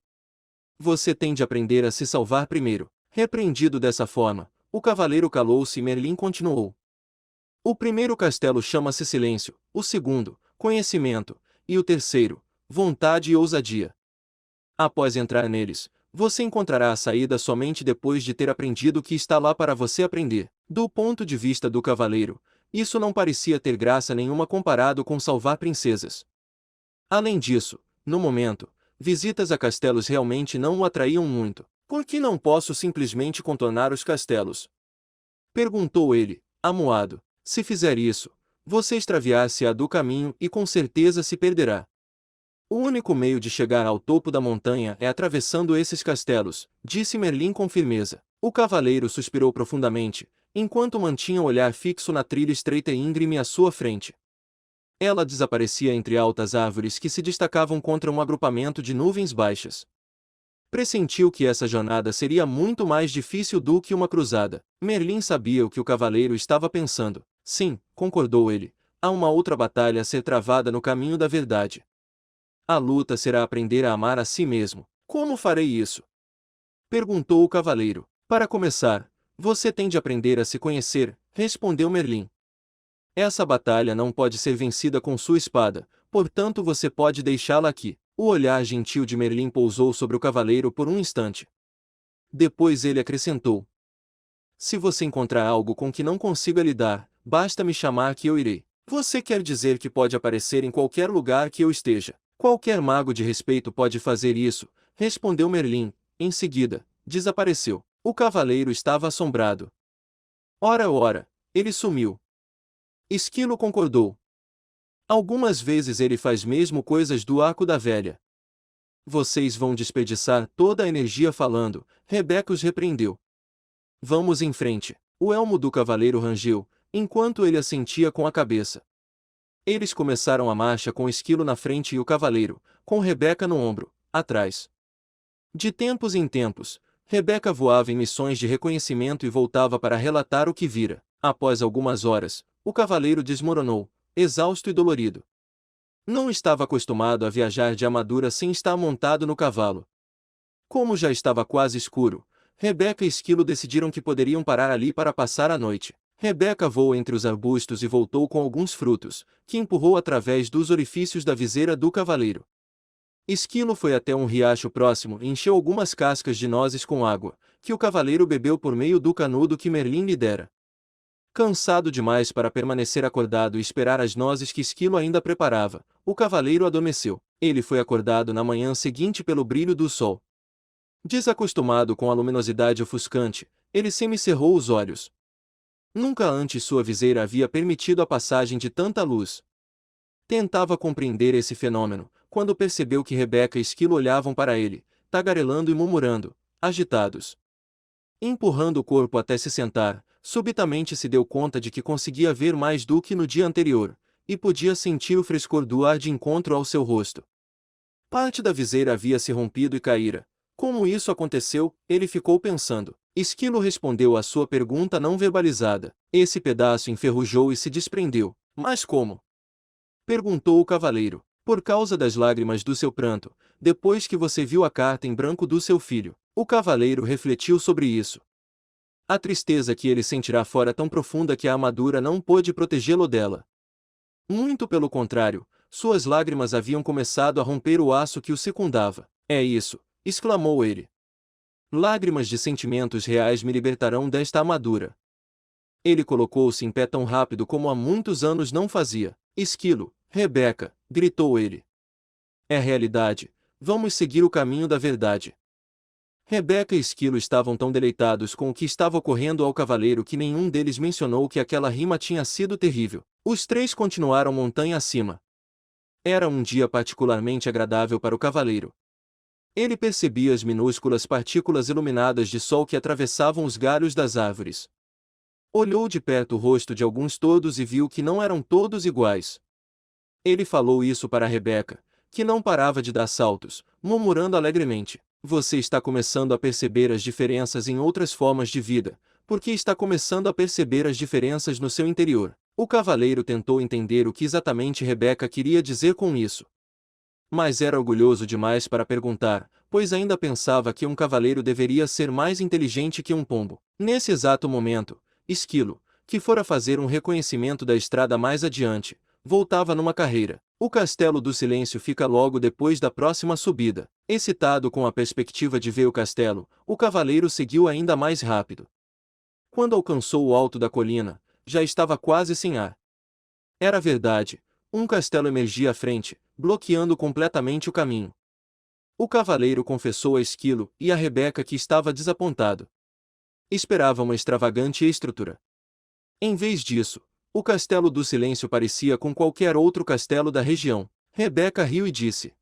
Você tem de aprender a se salvar primeiro. Repreendido dessa forma, o cavaleiro calou-se e Merlin continuou. O primeiro castelo chama-se Silêncio, o segundo, Conhecimento, e o terceiro, Vontade e Ousadia. Após entrar neles, você encontrará a saída somente depois de ter aprendido o que está lá para você aprender. Do ponto de vista do cavaleiro, isso não parecia ter graça nenhuma comparado com salvar princesas. Além disso, no momento, visitas a castelos realmente não o atraíam muito. Por que não posso simplesmente contornar os castelos? Perguntou ele, amuado. Se fizer isso, você extraviar-se-á do caminho e com certeza se perderá. O único meio de chegar ao topo da montanha é atravessando esses castelos, disse Merlin com firmeza. O cavaleiro suspirou profundamente, enquanto mantinha o olhar fixo na trilha estreita e íngreme à sua frente. Ela desaparecia entre altas árvores que se destacavam contra um agrupamento de nuvens baixas. Pressentiu que essa jornada seria muito mais difícil do que uma cruzada. Merlin sabia o que o cavaleiro estava pensando. Sim, concordou ele, há uma outra batalha a ser travada no caminho da verdade. A luta será aprender a amar a si mesmo. Como farei isso? Perguntou o cavaleiro. Para começar, você tem de aprender a se conhecer, respondeu Merlin. Essa batalha não pode ser vencida com sua espada, portanto você pode deixá-la aqui. O olhar gentil de Merlin pousou sobre o cavaleiro por um instante. Depois ele acrescentou. Se você encontrar algo com que não consiga lidar, basta me chamar que eu irei. Você quer dizer que pode aparecer em qualquer lugar que eu esteja. Qualquer mago de respeito pode fazer isso, respondeu Merlin. Em seguida, desapareceu. O cavaleiro estava assombrado. Ora, ele sumiu. Esquilo concordou. Algumas vezes ele faz mesmo coisas do arco da velha. Vocês vão desperdiçar toda a energia falando, Rebeca os repreendeu. Vamos em frente. O elmo do cavaleiro rangeu, enquanto ele assentia com a cabeça. Eles começaram a marcha com o esquilo na frente e o cavaleiro, com Rebeca no ombro, atrás. De tempos em tempos, Rebeca voava em missões de reconhecimento e voltava para relatar o que vira. Após algumas horas, o cavaleiro desmoronou, exausto e dolorido. Não estava acostumado a viajar de armadura sem estar montado no cavalo. Como já estava quase escuro, Rebeca e Esquilo decidiram que poderiam parar ali para passar a noite. Rebeca voou entre os arbustos e voltou com alguns frutos, que empurrou através dos orifícios da viseira do cavaleiro. Esquilo foi até um riacho próximo e encheu algumas cascas de nozes com água, que o cavaleiro bebeu por meio do canudo que Merlin lhe dera. Cansado demais para permanecer acordado e esperar as nozes que Esquilo ainda preparava, o cavaleiro adormeceu. Ele foi acordado na manhã seguinte pelo brilho do sol. Desacostumado com a luminosidade ofuscante, ele semicerrou os olhos. Nunca antes sua viseira havia permitido a passagem de tanta luz. Tentava compreender esse fenômeno, quando percebeu que Rebeca e Esquilo olhavam para ele, tagarelando e murmurando, agitados. Empurrando o corpo até se sentar, subitamente se deu conta de que conseguia ver mais do que no dia anterior, e podia sentir o frescor do ar de encontro ao seu rosto. Parte da viseira havia se rompido e caíra. Como isso aconteceu, ele ficou pensando. Esquilo respondeu à sua pergunta não verbalizada. Esse pedaço enferrujou e se desprendeu. Mas como? Perguntou o cavaleiro. Por causa das lágrimas do seu pranto, depois que você viu a carta em branco do seu filho. O cavaleiro refletiu sobre isso. A tristeza que ele sentirá fora tão profunda que a armadura não pôde protegê-lo dela. Muito pelo contrário, suas lágrimas haviam começado a romper o aço que o circundava. É isso, exclamou ele. Lágrimas de sentimentos reais me libertarão desta armadura. Ele colocou-se em pé tão rápido como há muitos anos não fazia. Esquilo, Rebeca, gritou ele. É realidade, vamos seguir o caminho da verdade. Rebeca e Esquilo estavam tão deleitados com o que estava ocorrendo ao cavaleiro que nenhum deles mencionou que aquela rima tinha sido terrível. Os três continuaram montanha acima. Era um dia particularmente agradável para o cavaleiro. Ele percebia as minúsculas partículas iluminadas de sol que atravessavam os galhos das árvores. Olhou de perto o rosto de alguns todos e viu que não eram todos iguais. Ele falou isso para Rebeca, que não parava de dar saltos, murmurando alegremente. Você está começando a perceber as diferenças em outras formas de vida, porque está começando a perceber as diferenças no seu interior. O cavaleiro tentou entender o que exatamente Rebeca queria dizer com isso. Mas era orgulhoso demais para perguntar, pois ainda pensava que um cavaleiro deveria ser mais inteligente que um pombo. Nesse exato momento, Esquilo, que fora fazer um reconhecimento da estrada mais adiante, voltava numa carreira. O Castelo do Silêncio fica logo depois da próxima subida. Excitado com a perspectiva de ver o castelo, o cavaleiro seguiu ainda mais rápido. Quando alcançou o alto da colina, já estava quase sem ar. Era verdade, um castelo emergia à frente, bloqueando completamente o caminho. O cavaleiro confessou a Esquilo e a Rebeca que estava desapontado. Esperava uma extravagante estrutura. Em vez disso, o Castelo do Silêncio parecia com qualquer outro castelo da região. Rebeca riu e disse: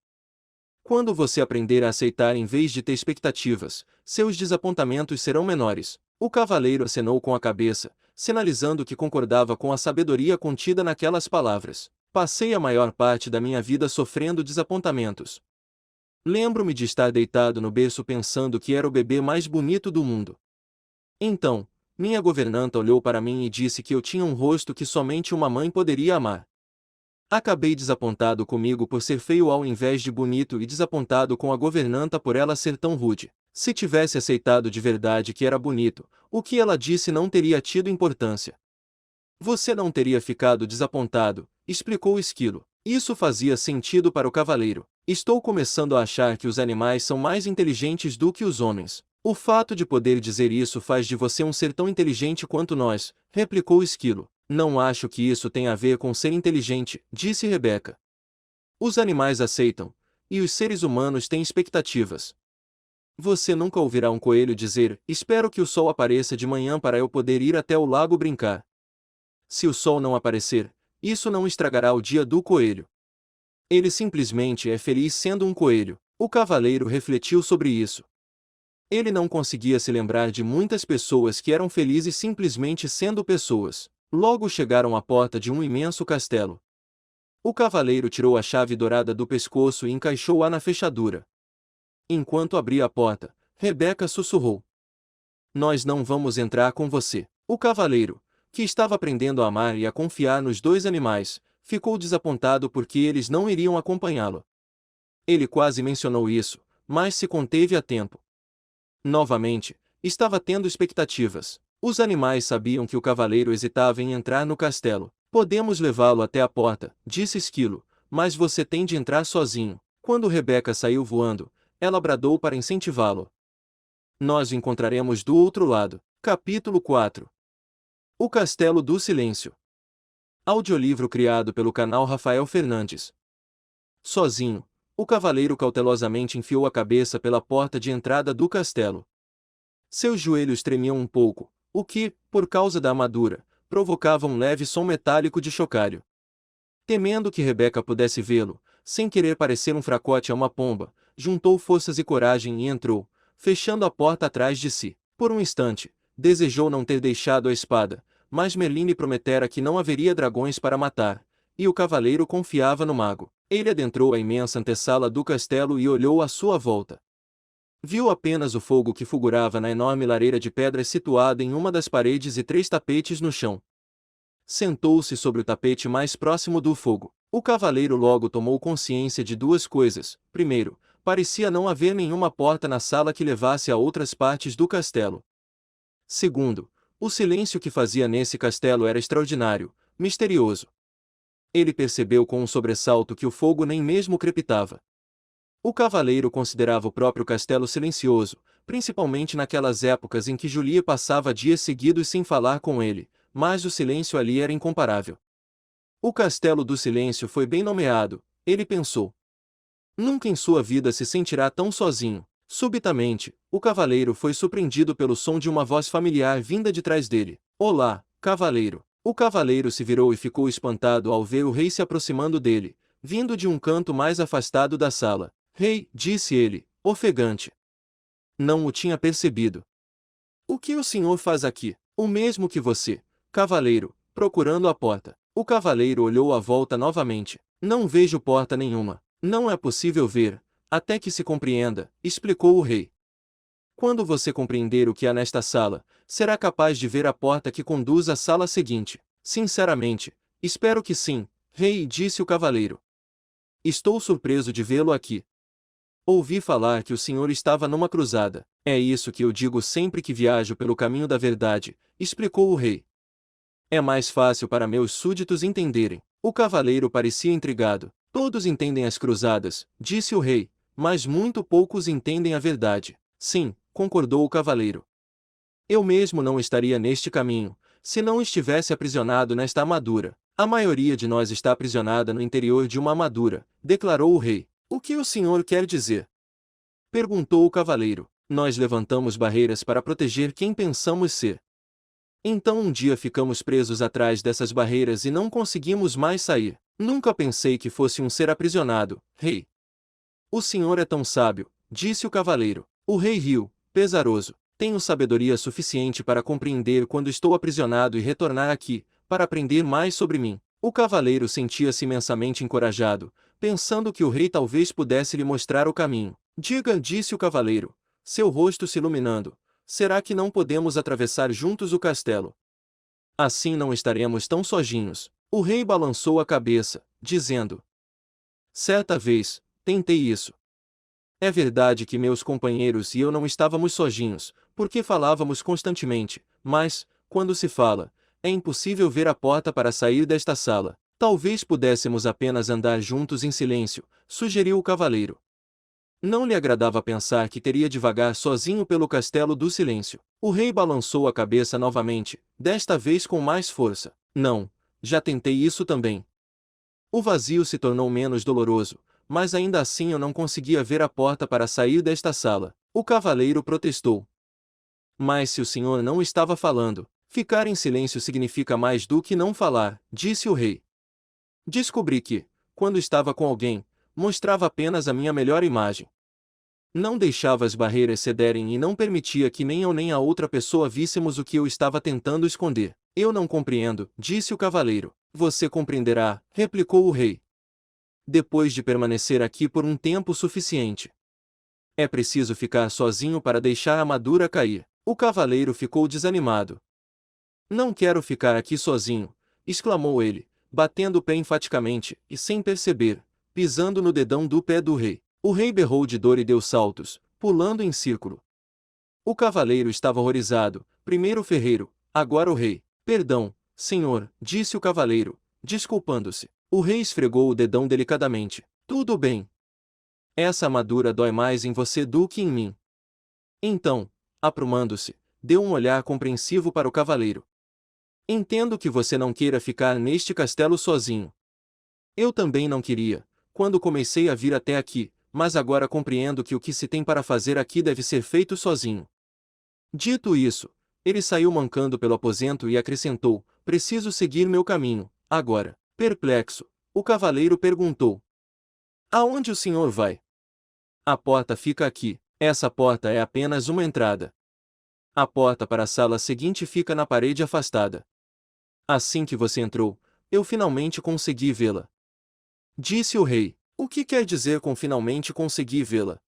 quando você aprender a aceitar em vez de ter expectativas, seus desapontamentos serão menores. O cavaleiro acenou com a cabeça, sinalizando que concordava com a sabedoria contida naquelas palavras. Passei a maior parte da minha vida sofrendo desapontamentos. Lembro-me de estar deitado no berço pensando que era o bebê mais bonito do mundo. Então, minha governanta olhou para mim e disse que eu tinha um rosto que somente uma mãe poderia amar. Acabei desapontado comigo por ser feio ao invés de bonito e desapontado com a governanta por ela ser tão rude. Se tivesse aceitado de verdade que era bonito, o que ela disse não teria tido importância. Você não teria ficado desapontado, explicou o Esquilo. Isso fazia sentido para o cavaleiro. Estou começando a achar que os animais são mais inteligentes do que os homens. O fato de poder dizer isso faz de você um ser tão inteligente quanto nós, replicou o Esquilo. Não acho que isso tenha a ver com ser inteligente, disse Rebeca. Os animais aceitam, e os seres humanos têm expectativas. Você nunca ouvirá um coelho dizer: espero que o sol apareça de manhã para eu poder ir até o lago brincar. Se o sol não aparecer, isso não estragará o dia do coelho. Ele simplesmente é feliz sendo um coelho. O cavaleiro refletiu sobre isso. Ele não conseguia se lembrar de muitas pessoas que eram felizes simplesmente sendo pessoas. Logo chegaram à porta de um imenso castelo. O cavaleiro tirou a chave dourada do pescoço e encaixou-a na fechadura. Enquanto abria a porta, Rebeca sussurrou: "Nós não vamos entrar com você." O cavaleiro, que estava aprendendo a amar e a confiar nos dois animais, ficou desapontado porque eles não iriam acompanhá-lo. Ele quase mencionou isso, mas se conteve a tempo. Novamente, estava tendo expectativas. Os animais sabiam que o cavaleiro hesitava em entrar no castelo. "Podemos levá-lo até a porta", disse Esquilo, "mas você tem de entrar sozinho." Quando Rebeca saiu voando, ela bradou para incentivá-lo: "Nós o encontraremos do outro lado." Capítulo 4. O Castelo do Silêncio. Audiolivro criado pelo canal Rafael Fernandes. Sozinho, o cavaleiro cautelosamente enfiou a cabeça pela porta de entrada do castelo. Seus joelhos tremiam um pouco, o que, por causa da armadura, provocava um leve som metálico de chocalho. Temendo que Rebeca pudesse vê-lo, sem querer parecer um fracote a uma pomba, juntou forças e coragem e entrou, fechando a porta atrás de si. Por um instante, desejou não ter deixado a espada, mas Merlin lhe prometera que não haveria dragões para matar, e o cavaleiro confiava no mago. Ele adentrou a imensa antessala do castelo e olhou à sua volta. Viu apenas o fogo que fulgurava na enorme lareira de pedras situada em uma das paredes e 3 tapetes no chão. Sentou-se sobre o tapete mais próximo do fogo. O cavaleiro logo tomou consciência de 2 coisas. Primeiro, parecia não haver nenhuma porta na sala que levasse a outras partes do castelo. Segundo, o silêncio que fazia nesse castelo era extraordinário, misterioso. Ele percebeu com um sobressalto que o fogo nem mesmo crepitava. O cavaleiro considerava o próprio castelo silencioso, principalmente naquelas épocas em que Julie passava dias seguidos sem falar com ele, mas o silêncio ali era incomparável. O Castelo do Silêncio foi bem nomeado, ele pensou. Nunca em sua vida se sentirá tão sozinho. Subitamente, o cavaleiro foi surpreendido pelo som de uma voz familiar vinda de trás dele. "Olá, cavaleiro." O cavaleiro se virou e ficou espantado ao ver o rei se aproximando dele, vindo de um canto mais afastado da sala. "Rei", disse ele, ofegante. Não o tinha percebido. "O que o senhor faz aqui?" "O mesmo que você, cavaleiro, procurando a porta." O cavaleiro olhou à volta novamente. "Não vejo porta nenhuma." "Não é possível ver, até que se compreenda", explicou o rei. "Quando você compreender o que há nesta sala, será capaz de ver a porta que conduz à sala seguinte." "Sinceramente, espero que sim, rei", disse o cavaleiro. "Estou surpreso de vê-lo aqui. Ouvi falar que o senhor estava numa cruzada." "É isso que eu digo sempre que viajo pelo caminho da verdade", explicou o rei. "É mais fácil para meus súditos entenderem." O cavaleiro parecia intrigado. "Todos entendem as cruzadas", disse o rei, "mas muito poucos entendem a verdade." "Sim", concordou o cavaleiro. "Eu mesmo não estaria neste caminho, se não estivesse aprisionado nesta armadura." "A maioria de nós está aprisionada no interior de uma armadura", declarou o rei. "O que o senhor quer dizer?" perguntou o cavaleiro. "Nós levantamos barreiras para proteger quem pensamos ser. Então um dia ficamos presos atrás dessas barreiras e não conseguimos mais sair. Nunca pensei que fosse um ser aprisionado, rei." "O senhor é tão sábio", disse o cavaleiro. O rei riu, pesaroso. "Tenho sabedoria suficiente para compreender quando estou aprisionado e retornar aqui, para aprender mais sobre mim." O cavaleiro sentia-se imensamente encorajado, pensando que o rei talvez pudesse lhe mostrar o caminho. "Diga", disse o cavaleiro, seu rosto se iluminando, "será que não podemos atravessar juntos o castelo? Assim não estaremos tão sozinhos." O rei balançou a cabeça, dizendo: "Certa vez, tentei isso. É verdade que meus companheiros e eu não estávamos sozinhos, porque falávamos constantemente, mas, quando se fala, é impossível ver a porta para sair desta sala. Talvez pudéssemos apenas andar juntos em silêncio", sugeriu o cavaleiro. Não lhe agradava pensar que teria de vagar sozinho pelo Castelo do Silêncio. O rei balançou a cabeça novamente, desta vez com mais força. "Não, já tentei isso também." O vazio se tornou menos doloroso, mas ainda assim eu não conseguia ver a porta para sair desta sala. O cavaleiro protestou. "Mas se o senhor não estava falando, ficar em silêncio significa mais do que não falar", disse o rei. "Descobri que, quando estava com alguém, mostrava apenas a minha melhor imagem. Não deixava as barreiras cederem e não permitia que nem eu nem a outra pessoa víssemos o que eu estava tentando esconder." Eu não compreendo, disse o cavaleiro. Você compreenderá, replicou o rei. Depois de permanecer aqui por um tempo suficiente. É preciso ficar sozinho para deixar a armadura cair. O cavaleiro ficou desanimado. Não quero ficar aqui sozinho, exclamou ele, batendo o pé enfaticamente, e sem perceber, pisando no dedão do pé do rei. O rei berrou de dor e deu saltos, pulando em círculo. O cavaleiro estava horrorizado, primeiro o ferreiro, agora o rei. Perdão, senhor, disse o cavaleiro, desculpando-se. O rei esfregou o dedão delicadamente. Tudo bem. Essa armadura dói mais em você do que em mim. Então, aprumando-se, deu um olhar compreensivo para o cavaleiro. Entendo que você não queira ficar neste castelo sozinho. Eu também não queria, quando comecei a vir até aqui, mas agora compreendo que o que se tem para fazer aqui deve ser feito sozinho. Dito isso, ele saiu mancando pelo aposento e acrescentou: preciso seguir meu caminho. Agora, perplexo, o cavaleiro perguntou: aonde o senhor vai? A porta fica aqui. Essa porta é apenas uma entrada. A porta para a sala seguinte fica na parede afastada. Assim que você entrou, eu finalmente consegui vê-la. Disse o rei. O que quer dizer com finalmente consegui vê-la?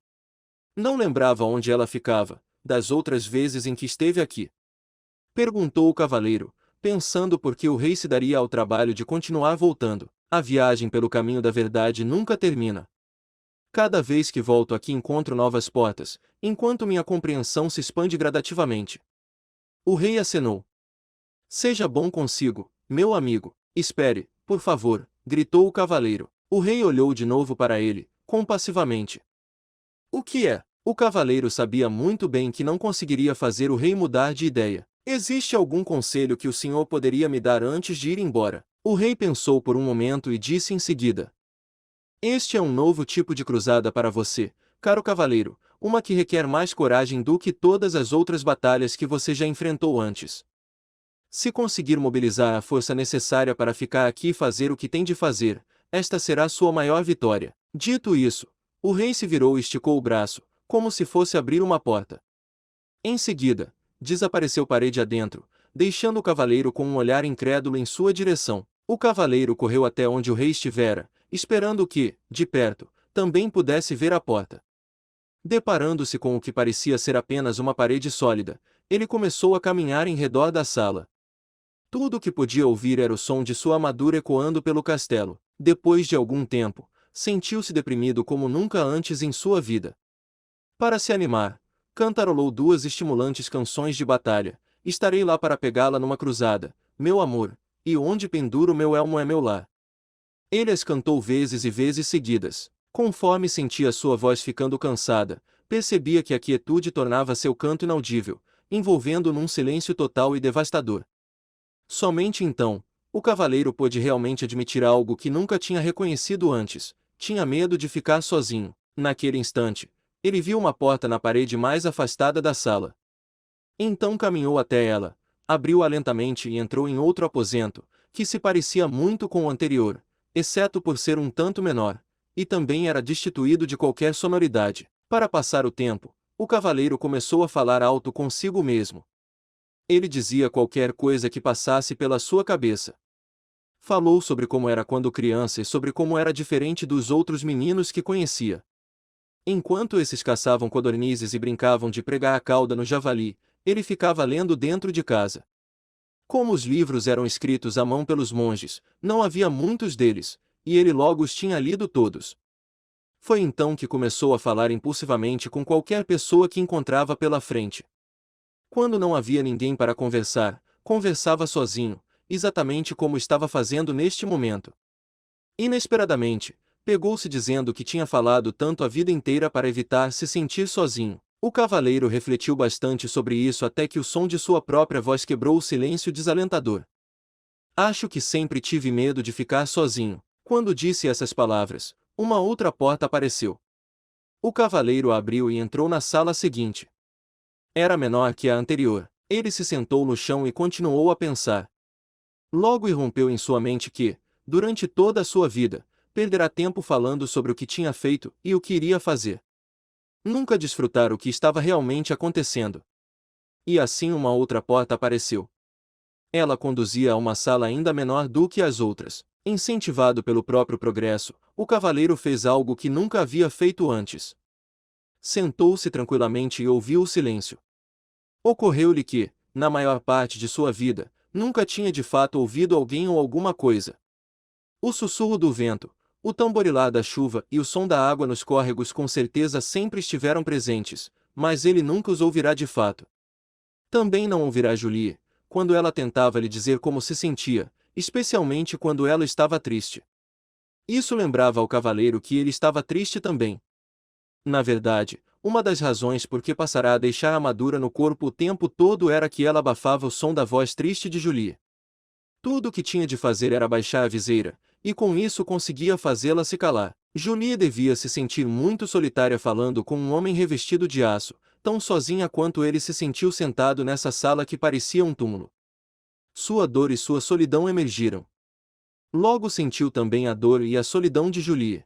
Não lembrava onde ela ficava, das outras vezes em que esteve aqui. Perguntou o cavaleiro, pensando por que o rei se daria ao trabalho de continuar voltando. A viagem pelo caminho da verdade nunca termina. Cada vez que volto aqui encontro novas portas, enquanto minha compreensão se expande gradativamente. O rei acenou. Seja bom consigo, meu amigo. Espere, por favor, gritou o cavaleiro. O rei olhou de novo para ele, compassivamente. O que é? O cavaleiro sabia muito bem que não conseguiria fazer o rei mudar de ideia. Existe algum conselho que o senhor poderia me dar antes de ir embora? O rei pensou por um momento e disse em seguida. Este é um novo tipo de cruzada para você, caro cavaleiro, uma que requer mais coragem do que todas as outras batalhas que você já enfrentou antes. Se conseguir mobilizar a força necessária para ficar aqui e fazer o que tem de fazer, esta será sua maior vitória. Dito isso, o rei se virou e esticou o braço, como se fosse abrir uma porta. Em seguida, desapareceu parede adentro, deixando o cavaleiro com um olhar incrédulo em sua direção. O cavaleiro correu até onde o rei estivera, esperando que, de perto, também pudesse ver a porta. Deparando-se com o que parecia ser apenas uma parede sólida, ele começou a caminhar em redor da sala. Tudo o que podia ouvir era o som de sua armadura ecoando pelo castelo. Depois de algum tempo, sentiu-se deprimido como nunca antes em sua vida. Para se animar, cantarolou duas estimulantes canções de batalha. Estarei lá para pegá-la numa cruzada, meu amor, e onde penduro meu elmo é meu lar. Ele as cantou vezes e vezes seguidas. Conforme sentia sua voz ficando cansada, percebia que a quietude tornava seu canto inaudível, envolvendo-o num silêncio total e devastador. Somente então, o cavaleiro pôde realmente admitir algo que nunca tinha reconhecido antes: tinha medo de ficar sozinho. Naquele instante, ele viu uma porta na parede mais afastada da sala. Então caminhou até ela, abriu-a lentamente e entrou em outro aposento, que se parecia muito com o anterior, exceto por ser um tanto menor, e também era destituído de qualquer sonoridade. Para passar o tempo, o cavaleiro começou a falar alto consigo mesmo. Ele dizia qualquer coisa que passasse pela sua cabeça. Falou sobre como era quando criança e sobre como era diferente dos outros meninos que conhecia. Enquanto esses caçavam codornizes e brincavam de pregar a cauda no javali, ele ficava lendo dentro de casa. Como os livros eram escritos à mão pelos monges, não havia muitos deles, e ele logo os tinha lido todos. Foi então que começou a falar impulsivamente com qualquer pessoa que encontrava pela frente. Quando não havia ninguém para conversar, conversava sozinho, exatamente como estava fazendo neste momento. Inesperadamente, pegou-se dizendo que tinha falado tanto a vida inteira para evitar se sentir sozinho. O cavaleiro refletiu bastante sobre isso até que o som de sua própria voz quebrou o silêncio desalentador. Acho que sempre tive medo de ficar sozinho. Quando disse essas palavras, uma outra porta apareceu. O cavaleiro a abriu e entrou na sala seguinte. Era menor que a anterior. Ele se sentou no chão e continuou a pensar. Logo irrompeu em sua mente que, durante toda a sua vida, perderá tempo falando sobre o que tinha feito e o que iria fazer. Nunca desfrutar o que estava realmente acontecendo. E assim uma outra porta apareceu. Ela conduzia a uma sala ainda menor do que as outras. Incentivado pelo próprio progresso, o cavaleiro fez algo que nunca havia feito antes. Sentou-se tranquilamente e ouviu o silêncio. Ocorreu-lhe que, na maior parte de sua vida, nunca tinha de fato ouvido alguém ou alguma coisa. O sussurro do vento, o tamborilar da chuva e o som da água nos córregos com certeza sempre estiveram presentes, mas ele nunca os ouvirá de fato. Também não ouvirá Julie, quando ela tentava lhe dizer como se sentia, especialmente quando ela estava triste. Isso lembrava ao cavaleiro que ele estava triste também. Na verdade, uma das razões por que passará a deixar a armadura no corpo o tempo todo era que ela abafava o som da voz triste de Julie. Tudo o que tinha de fazer era baixar a viseira, e com isso conseguia fazê-la se calar. Julie devia se sentir muito solitária falando com um homem revestido de aço, tão sozinha quanto ele se sentiu sentado nessa sala que parecia um túmulo. Sua dor e sua solidão emergiram. Logo sentiu também a dor e a solidão de Julie.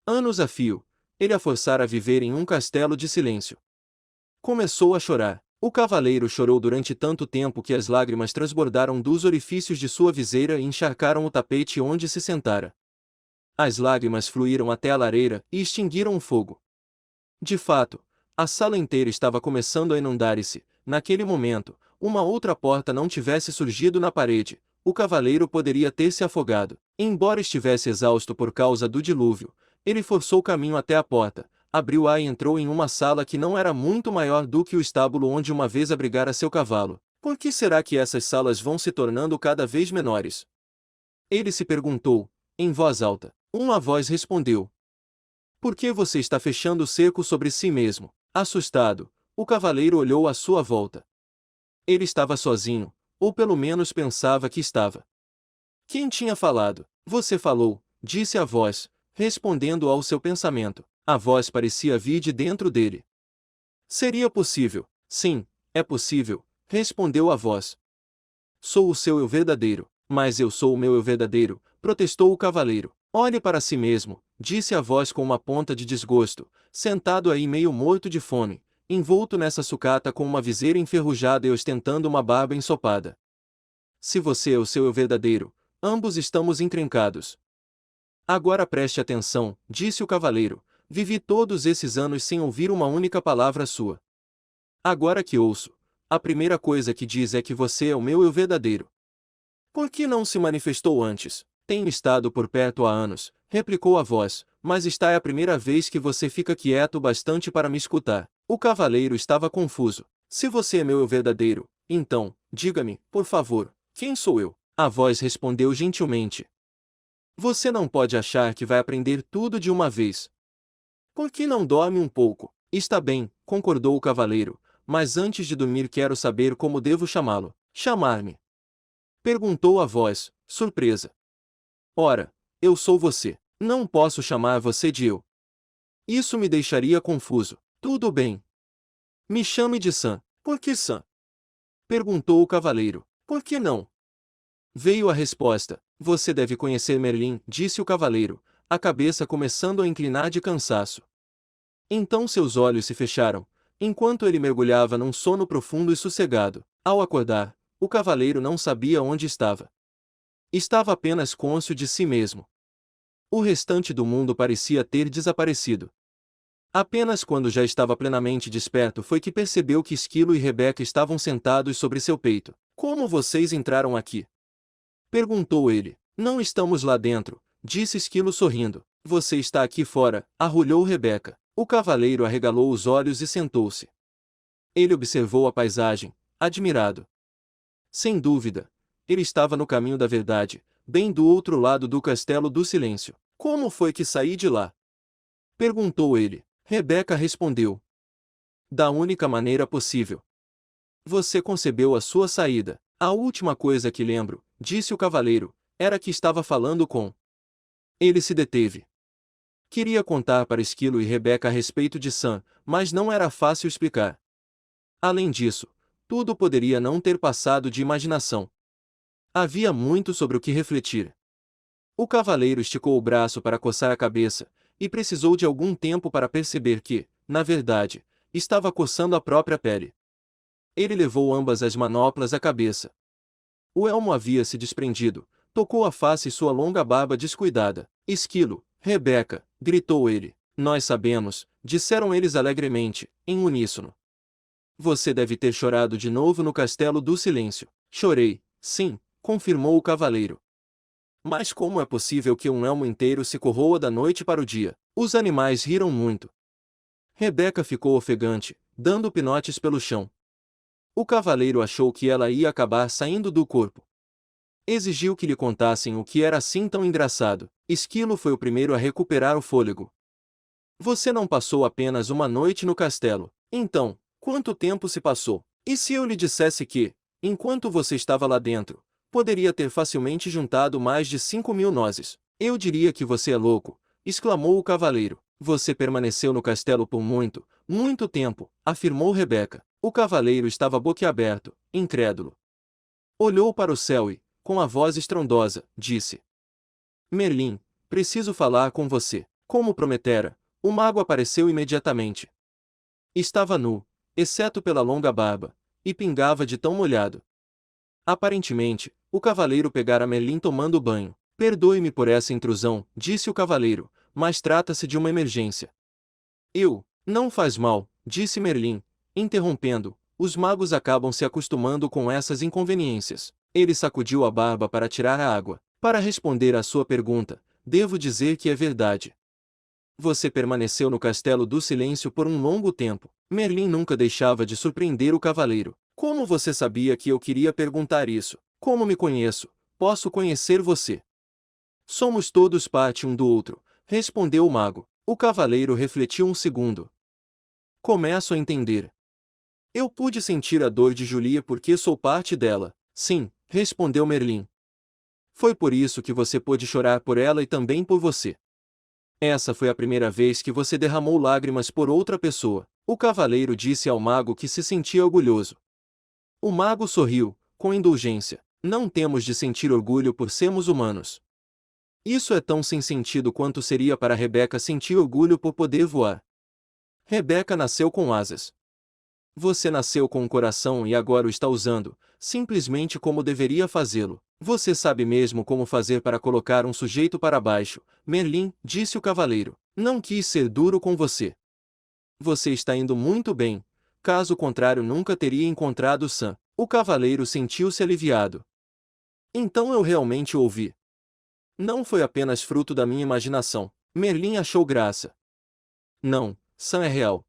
Anos a fio, ele a forçara a viver em um castelo de silêncio. Começou a chorar. O cavaleiro chorou durante tanto tempo que as lágrimas transbordaram dos orifícios de sua viseira e encharcaram o tapete onde se sentara. As lágrimas fluíram até a lareira e extinguiram o fogo. De fato, a sala inteira estava começando a inundar e se, naquele momento, uma outra porta não tivesse surgido na parede, o cavaleiro poderia ter se afogado. Embora estivesse exausto por causa do dilúvio, ele forçou o caminho até a porta, abriu-a e entrou em uma sala que não era muito maior do que o estábulo onde uma vez abrigara seu cavalo. Por que será que essas salas vão se tornando cada vez menores? Ele se perguntou, em voz alta. Uma voz respondeu. Por que você está fechando o cerco sobre si mesmo? Assustado, o cavaleiro olhou à sua volta. Ele estava sozinho, ou pelo menos pensava que estava. Quem tinha falado? Você falou, disse a voz, respondendo ao seu pensamento. A voz parecia vir de dentro dele. Seria possível? Sim, é possível, respondeu a voz. Sou o seu eu verdadeiro, mas eu sou o meu eu verdadeiro, protestou o cavaleiro. Olhe para si mesmo, disse a voz com uma ponta de desgosto, sentado aí meio morto de fome, envolto nessa sucata com uma viseira enferrujada e ostentando uma barba ensopada. Se você é o seu eu verdadeiro, ambos estamos encrencados. Agora preste atenção, disse o cavaleiro. Vivi todos esses anos sem ouvir uma única palavra sua. Agora que ouço, a primeira coisa que diz é que você é o meu eu verdadeiro. Por que não se manifestou antes? Tenho estado por perto há anos, replicou a voz, mas esta é a primeira vez que você fica quieto o bastante para me escutar. O cavaleiro estava confuso. Se você é meu eu verdadeiro, então, diga-me, por favor, quem sou eu? A voz respondeu gentilmente. Você não pode achar que vai aprender tudo de uma vez. Por que não dorme um pouco? Está bem, concordou o cavaleiro, mas antes de dormir quero saber como devo chamá-lo. Chamar-me? Perguntou a voz, surpresa. Ora, eu sou você. Não posso chamar você de eu. Isso me deixaria confuso. Tudo bem. Me chame de Sam. Por que Sam? Perguntou o cavaleiro. Por que não? Veio a resposta. Você deve conhecer Merlin, disse o cavaleiro, a cabeça começando a inclinar de cansaço. Então seus olhos se fecharam, enquanto ele mergulhava num sono profundo e sossegado. Ao acordar, o cavaleiro não sabia onde estava. Estava apenas cônscio de si mesmo. O restante do mundo parecia ter desaparecido. Apenas quando já estava plenamente desperto foi que percebeu que Esquilo e Rebeca estavam sentados sobre seu peito. Como vocês entraram aqui? Perguntou ele. Não estamos lá dentro, disse Esquilo sorrindo. Você está aqui fora, arrulhou Rebeca. O cavaleiro arregalou os olhos e sentou-se. Ele observou a paisagem, admirado. Sem dúvida, ele estava no caminho da verdade, bem do outro lado do castelo do silêncio. Como foi que saí de lá? Perguntou ele. Rebeca respondeu. Da única maneira possível. Você concebeu a sua saída. A última coisa que lembro, disse o cavaleiro, era que estava falando com. Ele se deteve. Queria contar para Esquilo e Rebeca a respeito de Sam, mas não era fácil explicar. Além disso, tudo poderia não ter passado de imaginação. Havia muito sobre o que refletir. O cavaleiro esticou o braço para coçar a cabeça, e precisou de algum tempo para perceber que, na verdade, estava coçando a própria pele. Ele levou ambas as manoplas à cabeça. O elmo havia se desprendido, tocou a face e sua longa barba descuidada. Esquilo, Rebeca, gritou ele. Nós sabemos, disseram eles alegremente, em uníssono. Você deve ter chorado de novo no Castelo do Silêncio. Chorei, sim, confirmou o cavaleiro. Mas como é possível que um elmo inteiro se corroa da noite para o dia? Os animais riram muito. Rebeca ficou ofegante, dando pinotes pelo chão. O cavaleiro achou que ela ia acabar saindo do corpo. Exigiu que lhe contassem o que era assim tão engraçado. Esquilo foi o primeiro a recuperar o fôlego. Você não passou apenas uma noite no castelo. Então, quanto tempo se passou? E se eu lhe dissesse que, enquanto você estava lá dentro, poderia ter facilmente juntado mais de 5.000 nozes? Eu diria que você é louco, exclamou o cavaleiro. Você permaneceu no castelo por muito, muito tempo, afirmou Rebeca. O cavaleiro estava boquiaberto, incrédulo. Olhou para o céu e, com a voz estrondosa, disse: Merlin, preciso falar com você. Como prometera, o mago apareceu imediatamente. Estava nu, exceto pela longa barba, e pingava de tão molhado. Aparentemente, o cavaleiro pegara Merlin tomando banho. Perdoe-me por essa intrusão, disse o cavaleiro, mas trata-se de uma emergência. Não faz mal, disse Merlin, interrompendo. Os magos acabam se acostumando com essas inconveniências. Ele sacudiu a barba para tirar a água. Para responder à sua pergunta, devo dizer que é verdade. Você permaneceu no Castelo do Silêncio por um longo tempo. Merlin nunca deixava de surpreender o cavaleiro. Como você sabia que eu queria perguntar isso? Como me conheço, posso conhecer você. Somos todos parte um do outro, respondeu o mago. O cavaleiro refletiu um segundo. Começo a entender. Eu pude sentir a dor de Julia porque sou parte dela. Sim, respondeu Merlin. Foi por isso que você pôde chorar por ela e também por você. Essa foi a primeira vez que você derramou lágrimas por outra pessoa. O cavaleiro disse ao mago que se sentia orgulhoso. O mago sorriu, com indulgência. Não temos de sentir orgulho por sermos humanos. Isso é tão sem sentido quanto seria para Rebeca sentir orgulho por poder voar. Rebeca nasceu com asas. Você nasceu com um coração e agora o está usando, simplesmente como deveria fazê-lo. Você sabe mesmo como fazer para colocar um sujeito para baixo, Merlin, disse o cavaleiro. Não quis ser duro com você. Você está indo muito bem, caso contrário nunca teria encontrado Sam. O cavaleiro sentiu-se aliviado. Então eu realmente o ouvi. Não foi apenas fruto da minha imaginação. Merlin achou graça. Não, Sam é real.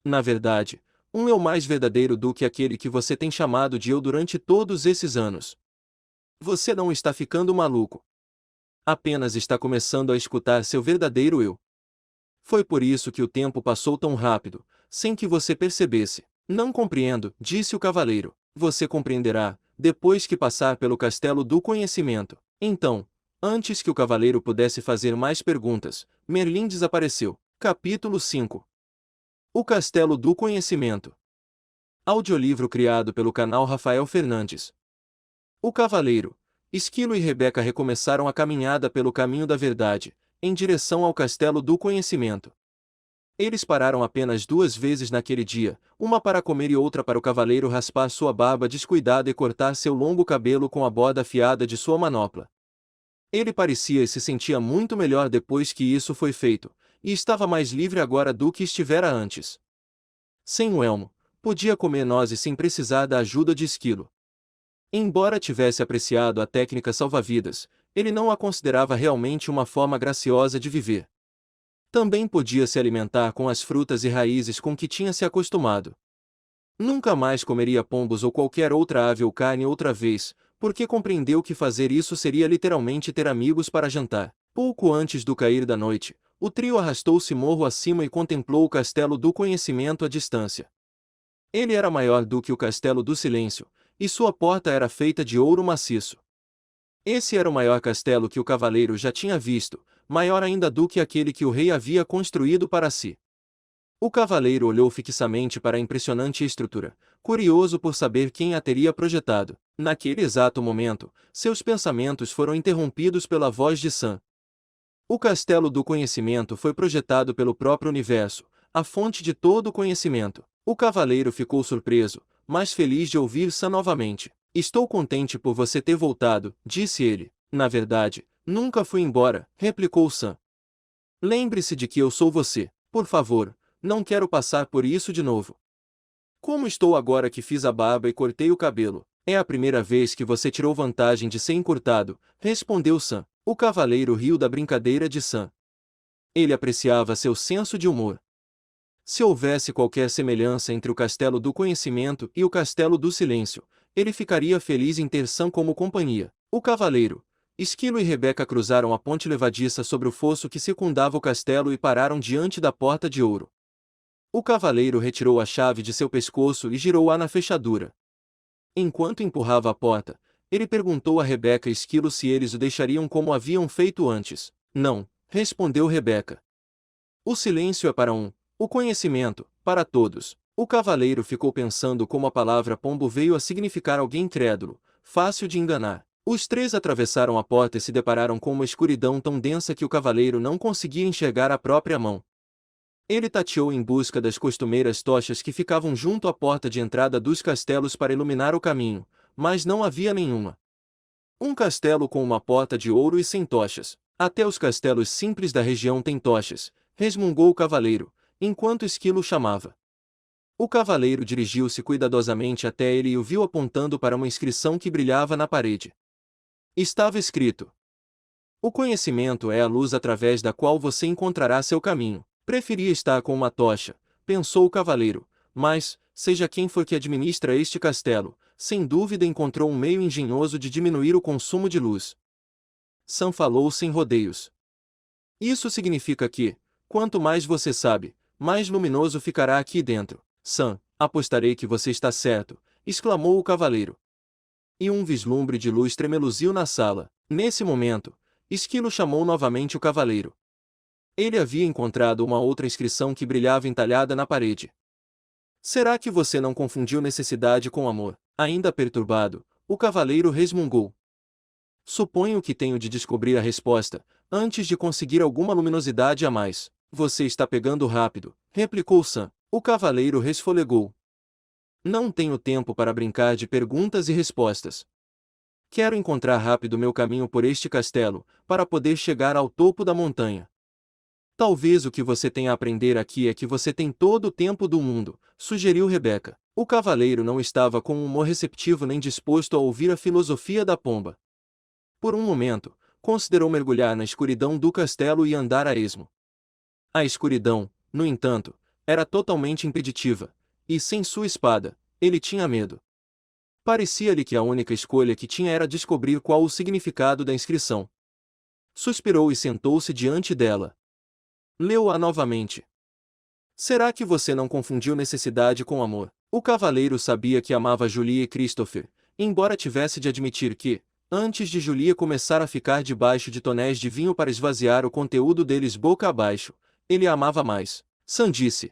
Na verdade, um eu mais verdadeiro do que aquele que você tem chamado de eu durante todos esses anos. Você não está ficando maluco. Apenas está começando a escutar seu verdadeiro eu. Foi por isso que o tempo passou tão rápido, sem que você percebesse. Não compreendo, disse o cavaleiro. Você compreenderá, depois que passar pelo castelo do conhecimento. Então, antes que o cavaleiro pudesse fazer mais perguntas, Merlin desapareceu. Capítulo 5. O Castelo do Conhecimento. Audiolivro criado pelo canal Rafael Fernandes. O cavaleiro, Esquilo e Rebeca recomeçaram a caminhada pelo caminho da verdade, em direção ao Castelo do Conhecimento. Eles pararam apenas 2 vezes naquele dia, uma para comer e outra para o cavaleiro raspar sua barba descuidada e cortar seu longo cabelo com a borda afiada de sua manopla. Ele parecia e se sentia muito melhor depois que isso foi feito, e estava mais livre agora do que estivera antes. Sem o elmo, podia comer nozes sem precisar da ajuda de Esquilo. Embora tivesse apreciado a técnica salva-vidas, ele não a considerava realmente uma forma graciosa de viver. Também podia se alimentar com as frutas e raízes com que tinha se acostumado. Nunca mais comeria pombos ou qualquer outra ave ou carne outra vez, porque compreendeu que fazer isso seria literalmente ter amigos para jantar. Pouco antes do cair da noite, o trio arrastou-se morro acima e contemplou o Castelo do Conhecimento à distância. Ele era maior do que o Castelo do Silêncio, e sua porta era feita de ouro maciço. Esse era o maior castelo que o cavaleiro já tinha visto, maior ainda do que aquele que o rei havia construído para si. O cavaleiro olhou fixamente para a impressionante estrutura, curioso por saber quem a teria projetado. Naquele exato momento, seus pensamentos foram interrompidos pela voz de Sam. O Castelo do Conhecimento foi projetado pelo próprio universo, a fonte de todo o conhecimento. O cavaleiro ficou surpreso, mas feliz de ouvir Sam novamente. Estou contente por você ter voltado, disse ele. Na verdade, nunca fui embora, replicou Sam. Lembre-se de que eu sou você. Por favor, não quero passar por isso de novo. Como estou agora que fiz a barba e cortei o cabelo? É a primeira vez que você tirou vantagem de ser encurtado, respondeu Sam. O cavaleiro riu da brincadeira de Sam. Ele apreciava seu senso de humor. Se houvesse qualquer semelhança entre o Castelo do Conhecimento e o Castelo do Silêncio, ele ficaria feliz em ter Sam como companhia. O cavaleiro, Esquilo e Rebeca cruzaram a ponte levadiça sobre o fosso que circundava o castelo e pararam diante da porta de ouro. O cavaleiro retirou a chave de seu pescoço e girou-a na fechadura. Enquanto empurrava a porta, ele perguntou a Rebeca e Esquilo se eles o deixariam como haviam feito antes. Não, respondeu Rebeca. O silêncio é para um, o conhecimento, para todos. O cavaleiro ficou pensando como a palavra pombo veio a significar alguém incrédulo, fácil de enganar. Os três atravessaram a porta e se depararam com uma escuridão tão densa que o cavaleiro não conseguia enxergar a própria mão. Ele tateou em busca das costumeiras tochas que ficavam junto à porta de entrada dos castelos para iluminar o caminho, mas não havia nenhuma. Um castelo com uma porta de ouro e sem tochas. Até os castelos simples da região têm tochas, resmungou o cavaleiro, enquanto Esquilo chamava. O cavaleiro dirigiu-se cuidadosamente até ele e o viu apontando para uma inscrição que brilhava na parede. Estava escrito: o conhecimento é a luz através da qual você encontrará seu caminho. Preferia estar com uma tocha, pensou o cavaleiro, mas, seja quem for que administra este castelo, sem dúvida encontrou um meio engenhoso de diminuir o consumo de luz. Sam falou sem rodeios. Isso significa que, quanto mais você sabe, mais luminoso ficará aqui dentro. Sam, apostarei que você está certo, exclamou o cavaleiro. E um vislumbre de luz tremeluziu na sala. Nesse momento, Esquilo chamou novamente o cavaleiro. Ele havia encontrado uma outra inscrição que brilhava entalhada na parede. Será que você não confundiu necessidade com amor? Ainda perturbado, o cavaleiro resmungou. Suponho que tenho de descobrir a resposta, antes de conseguir alguma luminosidade a mais. Você está pegando rápido, replicou Sam. O cavaleiro resfolegou. Não tenho tempo para brincar de perguntas e respostas. Quero encontrar rápido meu caminho por este castelo, para poder chegar ao topo da montanha. Talvez o que você tenha a aprender aqui é que você tem todo o tempo do mundo, sugeriu Rebeca. O cavaleiro não estava com um humor receptivo nem disposto a ouvir a filosofia da pomba. Por um momento, considerou mergulhar na escuridão do castelo e andar a esmo. A escuridão, no entanto, era totalmente impeditiva, e sem sua espada, ele tinha medo. Parecia-lhe que a única escolha que tinha era descobrir qual o significado da inscrição. Suspirou e sentou-se diante dela. Leu-a novamente. Será que você não confundiu necessidade com amor? O cavaleiro sabia que amava Julie e Christopher, embora tivesse de admitir que, antes de Julie começar a ficar debaixo de tonéis de vinho para esvaziar o conteúdo deles boca abaixo, ele a amava mais. Sam disse.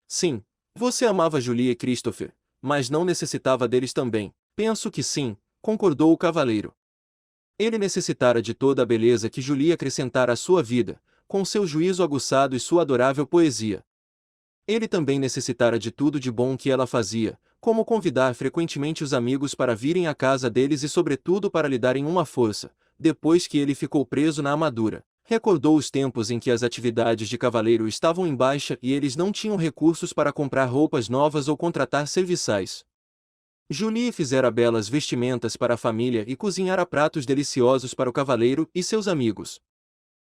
Sim, você amava Julie e Christopher, mas não necessitava deles também. Penso que sim, concordou o cavaleiro. Ele necessitara de toda a beleza que Julie acrescentara à sua vida, com seu juízo aguçado e sua adorável poesia. Ele também necessitara de tudo de bom que ela fazia, como convidar frequentemente os amigos para virem à casa deles e sobretudo para lhe darem uma força, depois que ele ficou preso na armadura. Recordou os tempos em que as atividades de cavaleiro estavam em baixa e eles não tinham recursos para comprar roupas novas ou contratar serviçais. Julie fizera belas vestimentas para a família e cozinhara pratos deliciosos para o cavaleiro e seus amigos.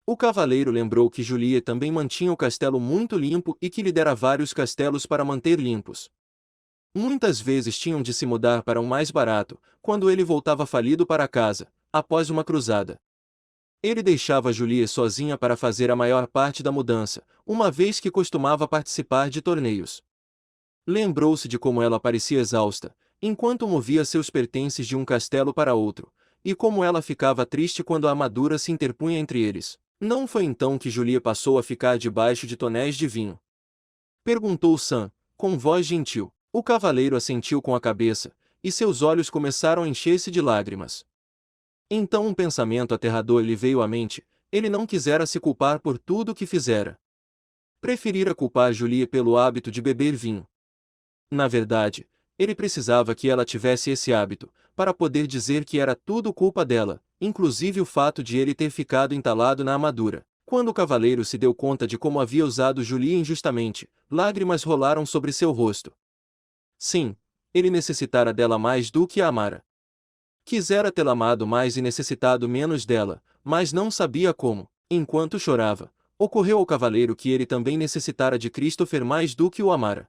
O cavaleiro lembrou que Julie também mantinha o castelo muito limpo e que lhe dera vários castelos para manter limpos. Muitas vezes tinham de se mudar para um mais barato, quando ele voltava falido para casa, após uma cruzada. Ele deixava Julie sozinha para fazer a maior parte da mudança, uma vez que costumava participar de torneios. Lembrou-se de como ela parecia exausta, enquanto movia seus pertences de um castelo para outro, e como ela ficava triste quando a armadura se interpunha entre eles. Não foi então que Julie passou a ficar debaixo de tonéis de vinho? Perguntou Sam, com voz gentil. O cavaleiro assentiu com a cabeça, e seus olhos começaram a encher-se de lágrimas. Então um pensamento aterrador lhe veio à mente, ele não quisera se culpar por tudo o que fizera. Preferira culpar Julie pelo hábito de beber vinho. Na verdade, Ele precisava que ela tivesse esse hábito, para poder dizer que era tudo culpa dela, inclusive o fato de ele ter ficado entalado na armadura. Quando o cavaleiro se deu conta de como havia usado Julia injustamente, lágrimas rolaram sobre seu rosto. Sim, ele necessitara dela mais do que a amara. Quisera tê-la amado mais e necessitado menos dela, mas não sabia como. Enquanto chorava, ocorreu ao cavaleiro que ele também necessitara de Christopher mais do que o amara.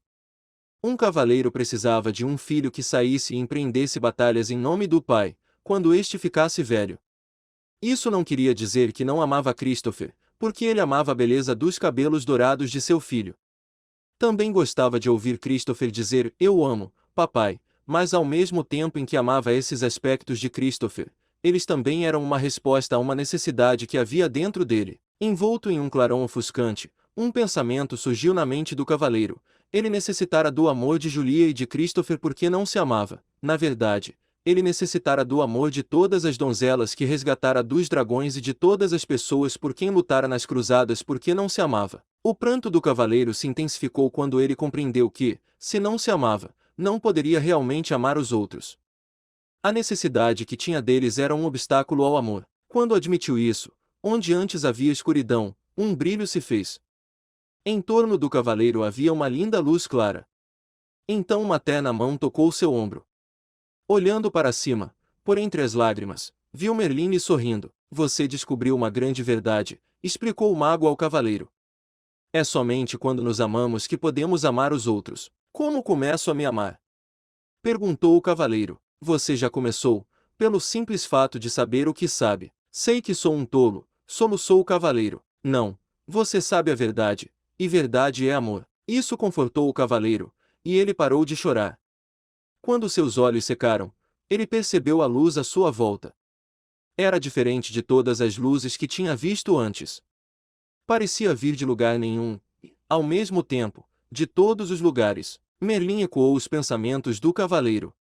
Um cavaleiro precisava de um filho que saísse e empreendesse batalhas em nome do pai, quando este ficasse velho. Isso não queria dizer que não amava Christopher, porque ele amava a beleza dos cabelos dourados de seu filho. Também gostava de ouvir Christopher dizer, "Eu o amo, papai", mas ao mesmo tempo em que amava esses aspectos de Christopher, eles também eram uma resposta a uma necessidade que havia dentro dele. Envolto em um clarão ofuscante, um pensamento surgiu na mente do cavaleiro. Ele necessitara do amor de Julia e de Christopher porque não se amava. Na verdade, ele necessitara do amor de todas as donzelas que resgatara dos dragões e de todas as pessoas por quem lutara nas cruzadas porque não se amava. O pranto do cavaleiro se intensificou quando ele compreendeu que, se não se amava, não poderia realmente amar os outros. A necessidade que tinha deles era um obstáculo ao amor. Quando admitiu isso, onde antes havia escuridão, um brilho se fez. Em torno do cavaleiro havia uma linda luz clara. Então uma terna mão tocou seu ombro. Olhando para cima, por entre as lágrimas, viu Merline sorrindo. "Você descobriu uma grande verdade", explicou o mago ao cavaleiro. "É somente quando nos amamos que podemos amar os outros." "Como começo a me amar?" perguntou o cavaleiro. "Você já começou, pelo simples fato de saber o que sabe." "Sei que sou um tolo", soluçou o cavaleiro. "Não, você sabe a verdade, e verdade é amor." Isso confortou o cavaleiro, e ele parou de chorar. Quando seus olhos secaram, ele percebeu a luz à sua volta. Era diferente de todas as luzes que tinha visto antes. Parecia vir de lugar nenhum, e, ao mesmo tempo, de todos os lugares. Merlin ecoou os pensamentos do cavaleiro.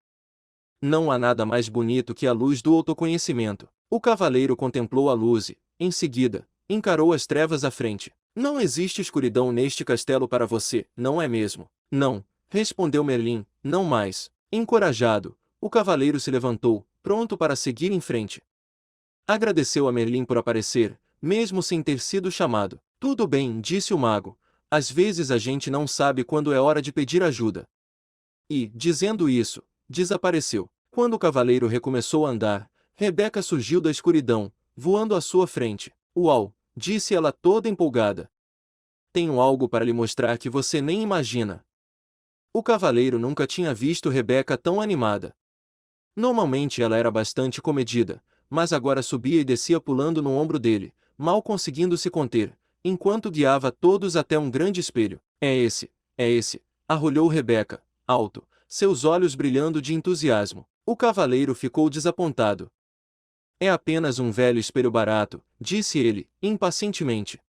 Não há nada mais bonito que a luz do autoconhecimento. O cavaleiro contemplou a luz e, em seguida, encarou as trevas à frente. "Não existe escuridão neste castelo para você, não é mesmo?" "Não", respondeu Merlin, "não mais." Encorajado, o cavaleiro se levantou, pronto para seguir em frente. Agradeceu a Merlin por aparecer, mesmo sem ter sido chamado. "Tudo bem", disse o mago. "Às vezes a gente não sabe quando é hora de pedir ajuda." E, dizendo isso, desapareceu. Quando o cavaleiro recomeçou a andar, Rebeca surgiu da escuridão, voando à sua frente. "Uau!", disse ela toda empolgada. "Tenho algo para lhe mostrar que você nem imagina." O cavaleiro nunca tinha visto Rebeca tão animada. Normalmente ela era bastante comedida, mas agora subia e descia pulando no ombro dele, mal conseguindo se conter, enquanto guiava todos até um grande espelho. É esse", arrulhou Rebeca, alto, seus olhos brilhando de entusiasmo. O cavaleiro ficou desapontado. "É apenas um velho espelho barato", disse ele, impacientemente.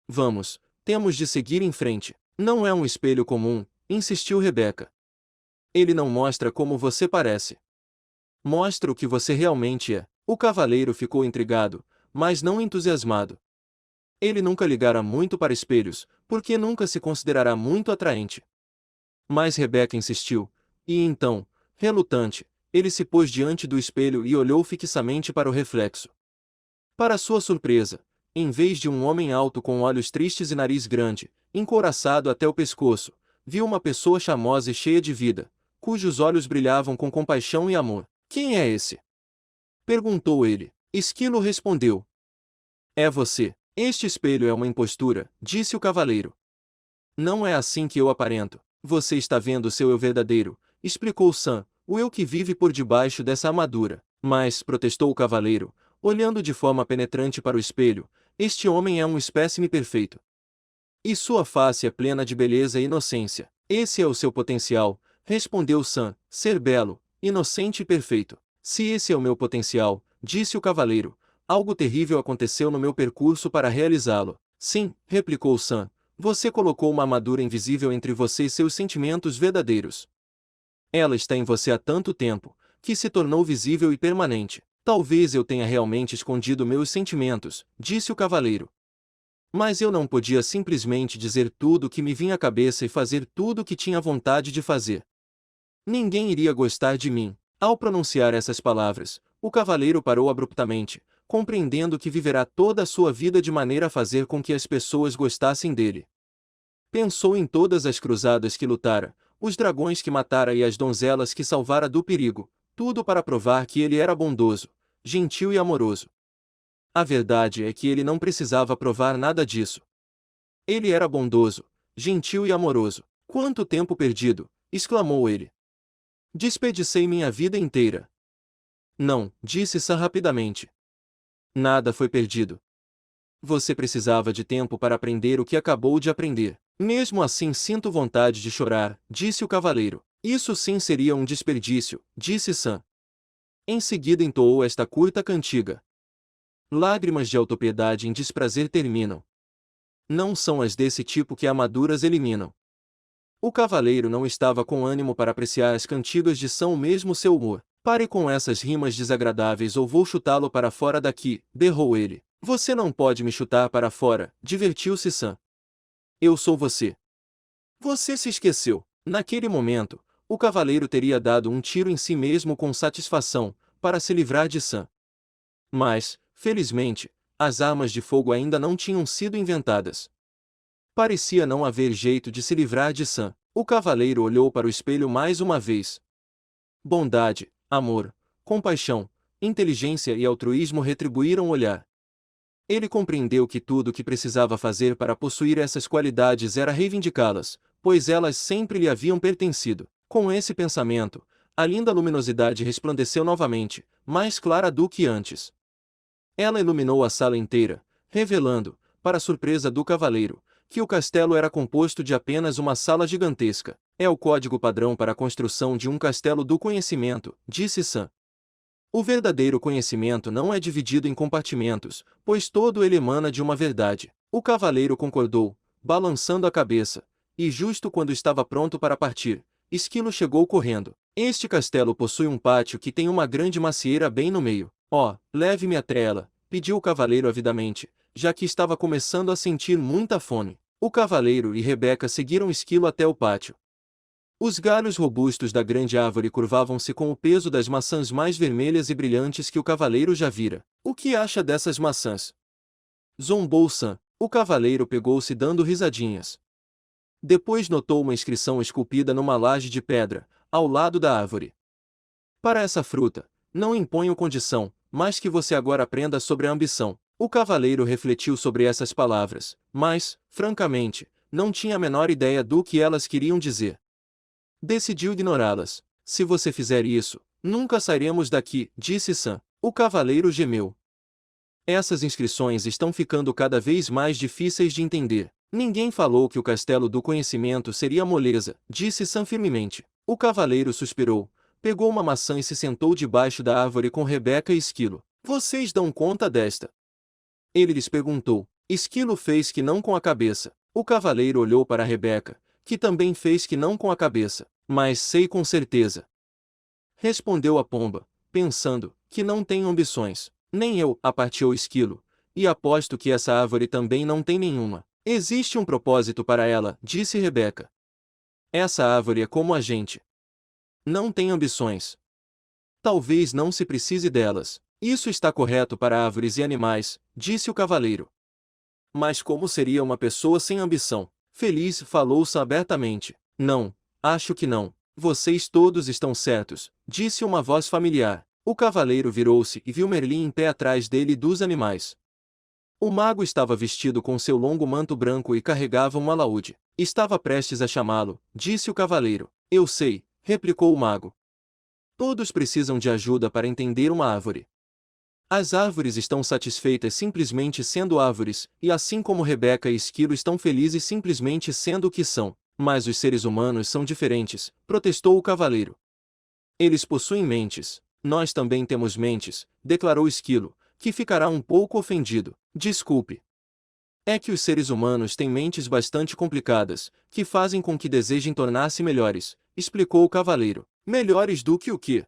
"Vamos, temos de seguir em frente." "Não é um espelho comum", insistiu Rebeca. "Ele não mostra como você parece. Mostra o que você realmente é." O cavaleiro ficou intrigado, mas não entusiasmado. Ele nunca ligara muito para espelhos, porque nunca se considerará muito atraente. Mas Rebeca insistiu, e então, relutante, ele se pôs diante do espelho e olhou fixamente para o reflexo. Para sua surpresa, em vez de um homem alto com olhos tristes e nariz grande, encouraçado até o pescoço, viu uma pessoa charmosa e cheia de vida, cujos olhos brilhavam com compaixão e amor. "Quem é esse?" perguntou ele. Esquilo respondeu. "É você." "Este espelho é uma impostura", disse o cavaleiro. "Não é assim que eu aparento. Você está vendo seu eu verdadeiro", explicou Sam, "o eu que vive por debaixo dessa armadura." "Mas", protestou o cavaleiro, olhando de forma penetrante para o espelho, "este homem é um espécime perfeito. E sua face é plena de beleza e inocência." "Esse é o seu potencial", respondeu Sam, "ser belo, inocente e perfeito." "Se esse é o meu potencial", disse o cavaleiro, "algo terrível aconteceu no meu percurso para realizá-lo." "Sim", replicou Sam, "você colocou uma armadura invisível entre você e seus sentimentos verdadeiros. Ela está em você há tanto tempo, que se tornou visível e permanente." "Talvez eu tenha realmente escondido meus sentimentos", disse o cavaleiro. "Mas eu não podia simplesmente dizer tudo o que me vinha à cabeça e fazer tudo o que tinha vontade de fazer." Ninguém iria gostar de mim. Ao pronunciar essas palavras, o cavaleiro parou abruptamente, compreendendo que viverá toda a sua vida de maneira a fazer com que as pessoas gostassem dele. Pensou em todas as cruzadas que lutara, os dragões que matara e as donzelas que salvara do perigo, tudo para provar que ele era bondoso, gentil e amoroso. A verdade é que ele não precisava provar nada disso. Ele era bondoso, gentil e amoroso. Quanto tempo perdido! Exclamou ele. Desperdicei minha vida inteira. Não, disse Sam rapidamente. Nada foi perdido. Você precisava de tempo para aprender o que acabou de aprender. Mesmo assim sinto vontade de chorar, disse o cavaleiro. Isso sim seria um desperdício, disse Sam. Em seguida entoou esta curta cantiga. Lágrimas de autopiedade em desprazer terminam. Não são as desse tipo que amaduras eliminam. O cavaleiro não estava com ânimo para apreciar as cantigas de Sam, mesmo seu humor. Pare com essas rimas desagradáveis ou vou chutá-lo para fora daqui, berrou ele. Você não pode me chutar para fora, divertiu-se Sam. Eu sou você. Você se esqueceu. Naquele momento, o cavaleiro teria dado um tiro em si mesmo com satisfação, para se livrar de Sam. Mas, felizmente, as armas de fogo ainda não tinham sido inventadas. Parecia não haver jeito de se livrar de Sam. O cavaleiro olhou para o espelho mais uma vez. Bondade, amor, compaixão, inteligência e altruísmo retribuíram o olhar. Ele compreendeu que tudo o que precisava fazer para possuir essas qualidades era reivindicá-las, pois elas sempre lhe haviam pertencido. Com esse pensamento, a linda luminosidade resplandeceu novamente, mais clara do que antes. Ela iluminou a sala inteira, revelando, para a surpresa do cavaleiro, que o castelo era composto de apenas uma sala gigantesca. É o código padrão para a construção de um castelo do conhecimento, disse Sam. O verdadeiro conhecimento não é dividido em compartimentos, pois todo ele emana de uma verdade. O cavaleiro concordou, balançando a cabeça, e justo quando estava pronto para partir, Esquilo chegou correndo. Este castelo possui um pátio que tem uma grande macieira bem no meio. Oh, leve-me até ela, pediu o cavaleiro avidamente, já que estava começando a sentir muita fome. O cavaleiro e Rebeca seguiram Esquilo até o pátio. Os galhos robustos da grande árvore curvavam-se com o peso das maçãs mais vermelhas e brilhantes que o cavaleiro já vira. O que acha dessas maçãs? Zombou Sam. O cavaleiro pegou-se dando risadinhas. Depois notou uma inscrição esculpida numa laje de pedra, ao lado da árvore. Para essa fruta, não imponho condição, mas que você agora aprenda sobre a ambição. O cavaleiro refletiu sobre essas palavras, mas, francamente, não tinha a menor ideia do que elas queriam dizer. Decidiu ignorá-las. Se você fizer isso, nunca sairemos daqui, disse Sam. O cavaleiro gemeu. Essas inscrições estão ficando cada vez mais difíceis de entender. Ninguém falou que o castelo do conhecimento seria moleza, disse Sam firmemente. O cavaleiro suspirou, pegou uma maçã e se sentou debaixo da árvore com Rebeca e Esquilo. Vocês dão conta desta? Ele lhes perguntou. Esquilo fez que não com a cabeça. O cavaleiro olhou para Rebeca, que também fez que não com a cabeça. Mas sei com certeza. Respondeu a pomba, pensando, que não tenho ambições. Nem eu, apartou Esquilo, e aposto que essa árvore também não tem nenhuma. Existe um propósito para ela, disse Rebeca. Essa árvore é como a gente. Não tem ambições. Talvez não se precise delas. Isso está correto para árvores e animais, disse o cavaleiro. Mas como seria uma pessoa sem ambição? Feliz falou-se abertamente. Não, acho que não. Vocês todos estão certos, disse uma voz familiar. O cavaleiro virou-se e viu Merlin em pé atrás dele e dos animais. O mago estava vestido com seu longo manto branco e carregava um alaúde. Estava prestes a chamá-lo, disse o cavaleiro. Eu sei, replicou o mago. Todos precisam de ajuda para entender uma árvore. As árvores estão satisfeitas simplesmente sendo árvores, e assim como Rebeca e Esquilo estão felizes simplesmente sendo o que são. Mas os seres humanos são diferentes, protestou o cavaleiro. Eles possuem mentes. Nós também temos mentes, declarou Esquilo, que ficará um pouco ofendido. Desculpe. É que os seres humanos têm mentes bastante complicadas, que fazem com que desejem tornar-se melhores, explicou o cavaleiro. Melhores do que o quê?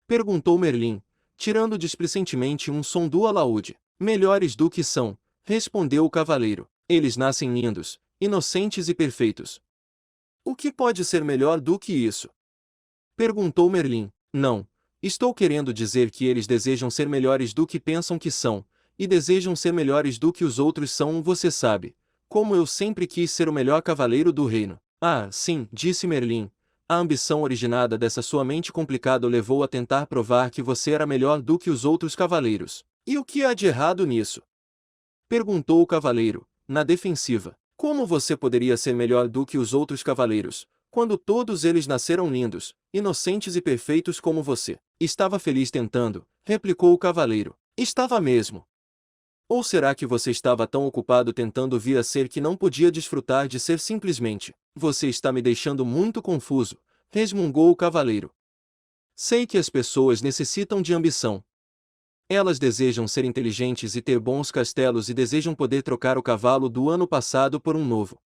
Perguntou Merlin, tirando displicentemente um som do alaúde. Melhores do que são, respondeu o cavaleiro. Eles nascem lindos, inocentes e perfeitos. O que pode ser melhor do que isso? Perguntou Merlin. Não. Estou querendo dizer que eles desejam ser melhores do que pensam que são, e desejam ser melhores do que os outros são, você sabe. Como eu sempre quis ser o melhor cavaleiro do reino. Ah, sim, disse Merlin. A ambição originada dessa sua mente complicada o levou a tentar provar que você era melhor do que os outros cavaleiros. E o que há de errado nisso? Perguntou o cavaleiro, na defensiva. Como você poderia ser melhor do que os outros cavaleiros, quando todos eles nasceram lindos, inocentes e perfeitos como você? Estava feliz tentando, replicou o cavaleiro. Estava mesmo. Ou será que você estava tão ocupado tentando vir a ser que não podia desfrutar de ser simplesmente? Você está me deixando muito confuso, resmungou o cavaleiro. Sei que as pessoas necessitam de ambição. Elas desejam ser inteligentes e ter bons castelos e desejam poder trocar o cavalo do ano passado por um novo.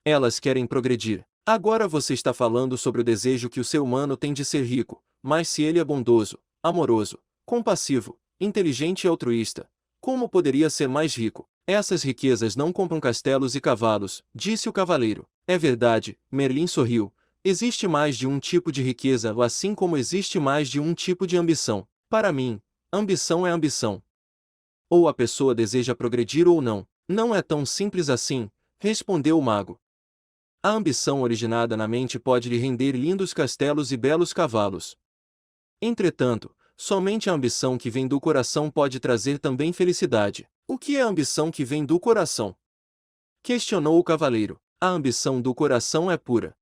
Elas querem progredir. Agora você está falando sobre o desejo que o ser humano tem de ser rico, mas se ele é bondoso, amoroso, compassivo, inteligente e altruísta, como poderia ser mais rico? Essas riquezas não compram castelos e cavalos, disse o cavaleiro. É verdade, Merlin sorriu. Existe mais de um tipo de riqueza, assim como existe mais de um tipo de ambição. Para mim, ambição é ambição. Ou a pessoa deseja progredir ou não. Não é tão simples assim, respondeu o mago. A ambição originada na mente pode lhe render lindos castelos e belos cavalos. Entretanto, somente a ambição que vem do coração pode trazer também felicidade. O que é a ambição que vem do coração? Questionou o cavaleiro. A ambição do coração é pura.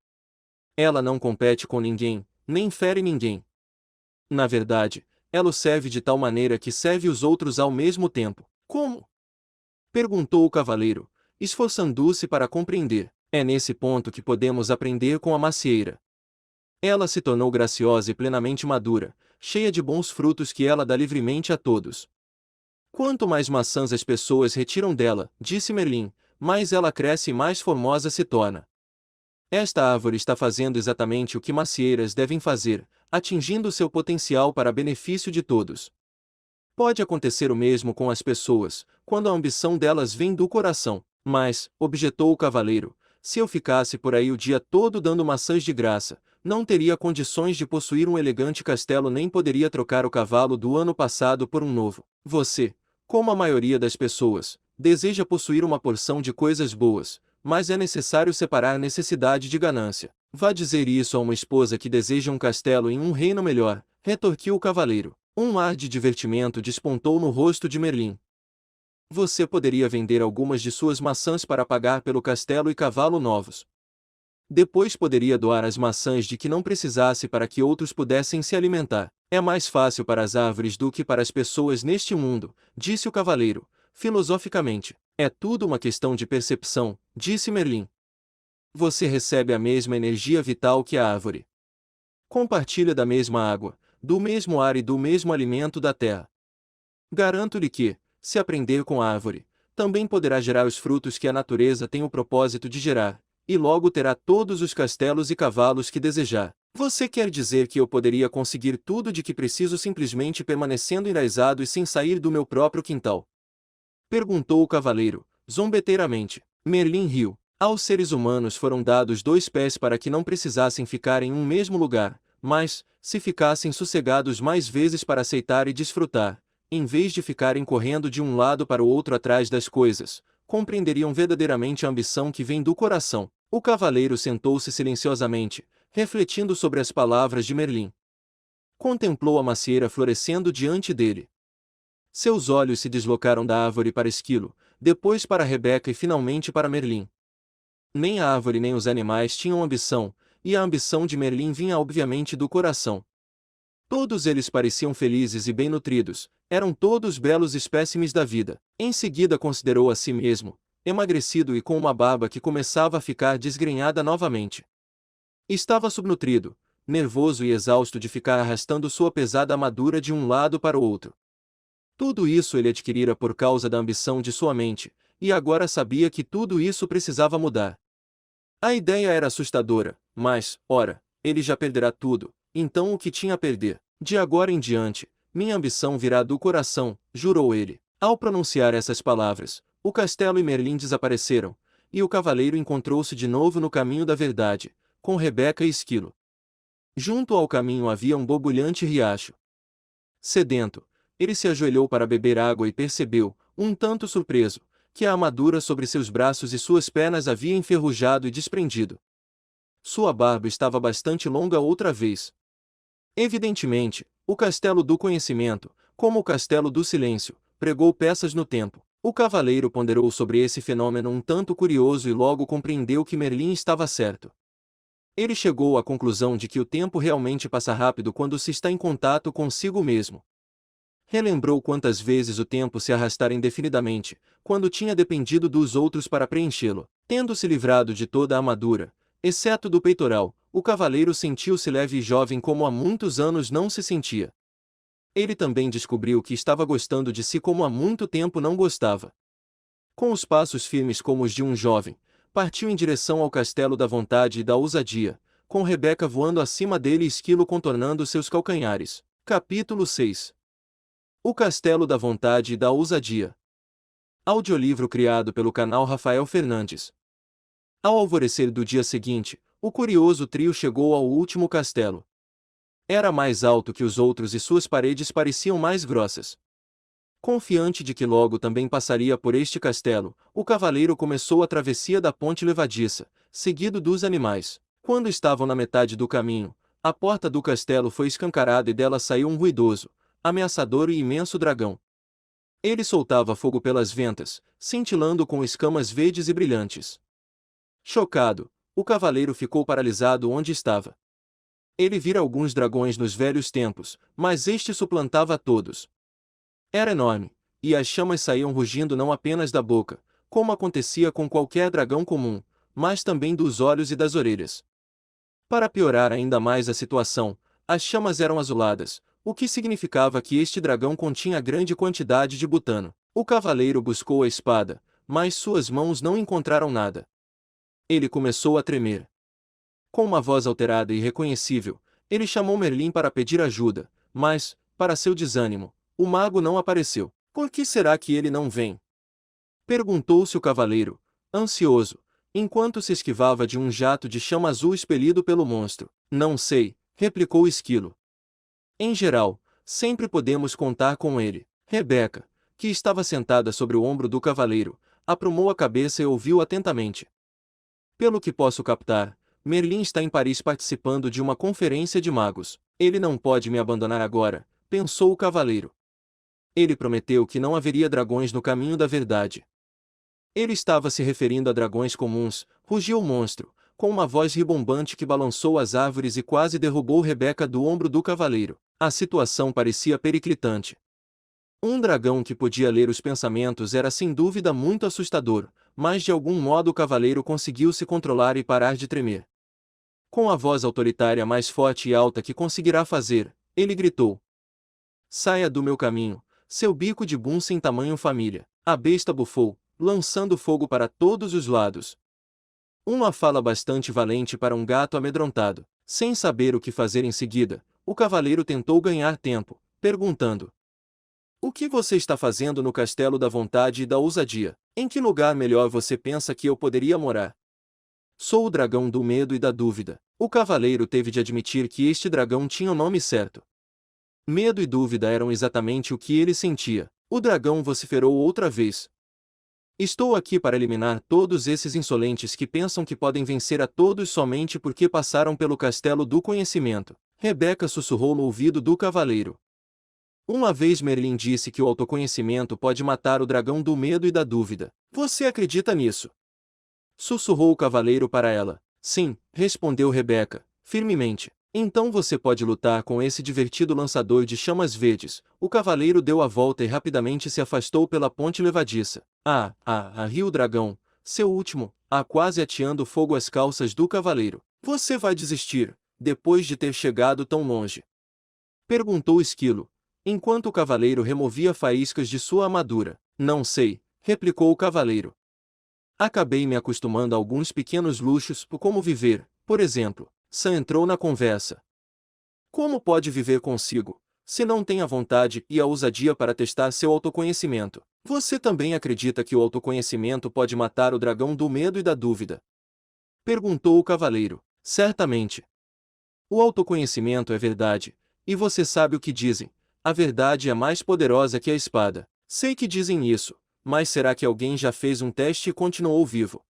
Ela não compete com ninguém, nem fere ninguém. Na verdade, ela o serve de tal maneira que serve os outros ao mesmo tempo. Como? Perguntou o cavaleiro, esforçando-se para compreender. É nesse ponto que podemos aprender com a macieira. Ela se tornou graciosa e plenamente madura, cheia de bons frutos que ela dá livremente a todos. Quanto mais maçãs as pessoas retiram dela, disse Merlin, mais ela cresce e mais formosa se torna. Esta árvore está fazendo exatamente o que macieiras devem fazer, atingindo seu potencial para benefício de todos. Pode acontecer o mesmo com as pessoas, quando a ambição delas vem do coração. Mas, objetou o cavaleiro, se eu ficasse por aí o dia todo dando maçãs de graça, não teria condições de possuir um elegante castelo nem poderia trocar o cavalo do ano passado por um novo. Você, como a maioria das pessoas, deseja possuir uma porção de coisas boas, mas é necessário separar necessidade de ganância. Vá dizer isso a uma esposa que deseja um castelo em um reino melhor, retorquiu o cavaleiro. Um ar de divertimento despontou no rosto de Merlin. Você poderia vender algumas de suas maçãs para pagar pelo castelo e cavalo novos. Depois poderia doar as maçãs de que não precisasse para que outros pudessem se alimentar. É mais fácil para as árvores do que para as pessoas neste mundo, disse o cavaleiro, filosoficamente. É tudo uma questão de percepção, disse Merlin. Você recebe a mesma energia vital que a árvore. Compartilha da mesma água, do mesmo ar e do mesmo alimento da terra. Garanto-lhe que, se aprender com a árvore, também poderá gerar os frutos que a natureza tem o propósito de gerar, e logo terá todos os castelos e cavalos que desejar. Você quer dizer que eu poderia conseguir tudo de que preciso simplesmente permanecendo enraizado e sem sair do meu próprio quintal? Perguntou o cavaleiro, zombeteiramente. Merlin riu. Aos seres humanos foram dados 2 pés para que não precisassem ficar em um mesmo lugar, mas, se ficassem sossegados mais vezes para aceitar e desfrutar, em vez de ficarem correndo de um lado para o outro atrás das coisas, compreenderiam verdadeiramente a ambição que vem do coração. O cavaleiro sentou-se silenciosamente, refletindo sobre as palavras de Merlin. Contemplou a macieira florescendo diante dele. Seus olhos se deslocaram da árvore para Esquilo, depois para Rebeca e finalmente para Merlin. Nem a árvore nem os animais tinham ambição, e a ambição de Merlin vinha obviamente do coração. Todos eles pareciam felizes e bem nutridos, eram todos belos espécimes da vida. Em seguida considerou a si mesmo, emagrecido e com uma barba que começava a ficar desgrenhada novamente. Estava subnutrido, nervoso e exausto de ficar arrastando sua pesada armadura de um lado para o outro. Tudo isso ele adquirira por causa da ambição de sua mente, e agora sabia que tudo isso precisava mudar. A ideia era assustadora, mas, ora, ele já perderá tudo, então o que tinha a perder? De agora em diante, minha ambição virá do coração, jurou ele. Ao pronunciar essas palavras, o castelo e Merlin desapareceram, e o cavaleiro encontrou-se de novo no caminho da verdade, com Rebeca e Esquilo. Junto ao caminho havia um borbulhante riacho. Sedento, ele se ajoelhou para beber água e percebeu, um tanto surpreso, que a armadura sobre seus braços e suas pernas havia enferrujado e desprendido. Sua barba estava bastante longa outra vez. Evidentemente, o castelo do conhecimento, como o castelo do silêncio, pregou peças no tempo. O cavaleiro ponderou sobre esse fenômeno um tanto curioso e logo compreendeu que Merlin estava certo. Ele chegou à conclusão de que o tempo realmente passa rápido quando se está em contato consigo mesmo. Relembrou quantas vezes o tempo se arrastara indefinidamente, quando tinha dependido dos outros para preenchê-lo. Tendo se livrado de toda a armadura, exceto do peitoral, o cavaleiro sentiu-se leve e jovem como há muitos anos não se sentia. Ele também descobriu que estava gostando de si como há muito tempo não gostava. Com os passos firmes como os de um jovem, partiu em direção ao castelo da vontade e da ousadia, com Rebeca voando acima dele e Esquilo contornando seus calcanhares. Capítulo 6. O Castelo da Vontade e da Ousadia. Audiolivro criado pelo canal Rafael Fernandes. Ao alvorecer do dia seguinte, o curioso trio chegou ao último castelo. Era mais alto que os outros e suas paredes pareciam mais grossas. Confiante de que logo também passaria por este castelo, o cavaleiro começou a travessia da ponte levadiça, seguido dos animais. Quando estavam na metade do caminho, a porta do castelo foi escancarada e dela saiu um ruidoso, ameaçador e imenso dragão. Ele soltava fogo pelas ventas, cintilando com escamas verdes e brilhantes. Chocado, o cavaleiro ficou paralisado onde estava. Ele vira alguns dragões nos velhos tempos, mas este suplantava a todos. Era enorme, e as chamas saíam rugindo não apenas da boca, como acontecia com qualquer dragão comum, mas também dos olhos e das orelhas. Para piorar ainda mais a situação, as chamas eram azuladas, o que significava que este dragão continha grande quantidade de butano. O cavaleiro buscou a espada, mas suas mãos não encontraram nada. Ele começou a tremer. Com uma voz alterada e irreconhecível, ele chamou Merlin para pedir ajuda, mas, para seu desânimo, o mago não apareceu. Por que será que ele não vem? Perguntou-se o cavaleiro, ansioso, enquanto se esquivava de um jato de chama azul expelido pelo monstro. Não sei, replicou Esquilo. Em geral, sempre podemos contar com ele. Rebeca, que estava sentada sobre o ombro do cavaleiro, aprumou a cabeça e ouviu atentamente. Pelo que posso captar, Merlin está em Paris participando de uma conferência de magos. Ele não pode me abandonar agora, pensou o cavaleiro. Ele prometeu que não haveria dragões no caminho da verdade. Ele estava se referindo a dragões comuns, rugiu o monstro, com uma voz ribombante que balançou as árvores e quase derrubou Rebeca do ombro do cavaleiro. A situação parecia periclitante. Um dragão que podia ler os pensamentos era sem dúvida muito assustador, mas de algum modo o cavaleiro conseguiu se controlar e parar de tremer. Com a voz autoritária mais forte e alta que conseguirá fazer, ele gritou: "Saia do meu caminho, seu bico de bum sem tamanho família." A besta bufou, lançando fogo para todos os lados. Uma fala bastante valente para um gato amedrontado. Sem saber o que fazer em seguida, o cavaleiro tentou ganhar tempo, perguntando: "O que você está fazendo no Castelo da Vontade e da Ousadia? Em que lugar melhor você pensa que eu poderia morar?" "Sou o dragão do medo e da dúvida." O cavaleiro teve de admitir que este dragão tinha o nome certo. Medo e dúvida eram exatamente o que ele sentia. O dragão vociferou outra vez: "Estou aqui para eliminar todos esses insolentes que pensam que podem vencer a todos somente porque passaram pelo Castelo do Conhecimento." Rebeca sussurrou no ouvido do cavaleiro. Uma vez Merlin disse que o autoconhecimento pode matar o dragão do medo e da dúvida. Você acredita nisso? Sussurrou o cavaleiro para ela. Sim, respondeu Rebeca, firmemente. Então você pode lutar com esse divertido lançador de chamas verdes. O cavaleiro deu a volta e rapidamente se afastou pela ponte levadiça. Riu o dragão, seu último, quase ateando fogo às calças do cavaleiro. Você vai desistir, depois de ter chegado tão longe? Perguntou Esquilo, enquanto o cavaleiro removia faíscas de sua armadura. Não sei, replicou o cavaleiro. Acabei me acostumando a alguns pequenos luxos, como viver, por exemplo. Sam entrou na conversa. Como pode viver consigo, se não tem a vontade e a ousadia para testar seu autoconhecimento? Você também acredita que o autoconhecimento pode matar o dragão do medo e da dúvida? Perguntou o cavaleiro. Certamente. O autoconhecimento é verdade, e você sabe o que dizem. A verdade é mais poderosa que a espada. Sei que dizem isso, mas será que alguém já fez um teste e continuou vivo?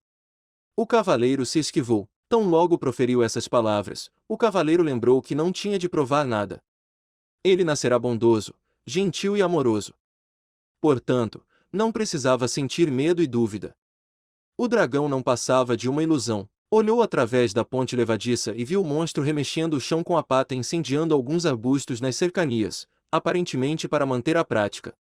O cavaleiro se esquivou. Tão logo proferiu essas palavras, o cavaleiro lembrou que não tinha de provar nada. Ele nascerá bondoso, gentil e amoroso. Portanto, não precisava sentir medo e dúvida. O dragão não passava de uma ilusão. Olhou através da ponte levadiça e viu o monstro remexendo o chão com a pata e incendiando alguns arbustos nas cercanias, aparentemente para manter a prática.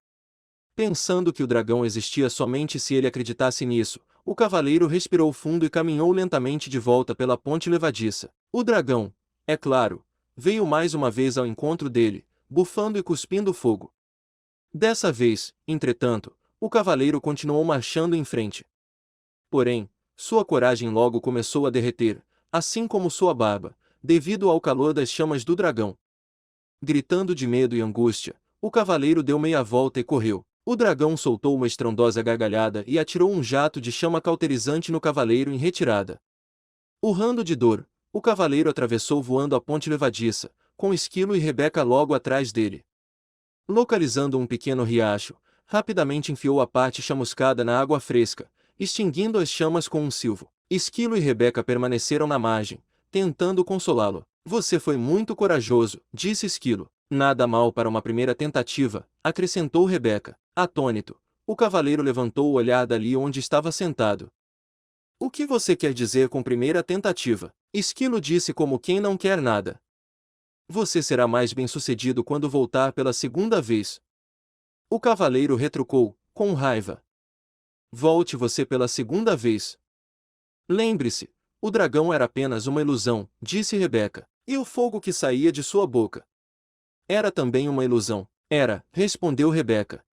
Pensando que o dragão existia somente se ele acreditasse nisso, o cavaleiro respirou fundo e caminhou lentamente de volta pela ponte levadiça. O dragão, é claro, veio mais uma vez ao encontro dele, bufando e cuspindo fogo. Dessa vez, entretanto, o cavaleiro continuou marchando em frente. Porém, sua coragem logo começou a derreter, assim como sua barba, devido ao calor das chamas do dragão. Gritando de medo e angústia, o cavaleiro deu meia volta e correu. O dragão soltou uma estrondosa gargalhada e atirou um jato de chama cauterizante no cavaleiro em retirada. Urrando de dor, o cavaleiro atravessou voando a ponte levadiça, com Esquilo e Rebeca logo atrás dele. Localizando um pequeno riacho, rapidamente enfiou a parte chamuscada na água fresca, extinguindo as chamas com um silvo. Esquilo e Rebeca permaneceram na margem, tentando consolá-lo. Você foi muito corajoso, disse Esquilo. Nada mal para uma primeira tentativa, acrescentou Rebeca. Atônito, o cavaleiro levantou o olhar dali onde estava sentado. O que você quer dizer com primeira tentativa? Esquilo disse como quem não quer nada. Você será mais bem-sucedido quando voltar pela segunda vez. O cavaleiro retrucou, com raiva. Volte você pela segunda vez. Lembre-se, o dragão era apenas uma ilusão, disse Rebeca, e o fogo que saía de sua boca era também uma ilusão. Era, respondeu Rebeca.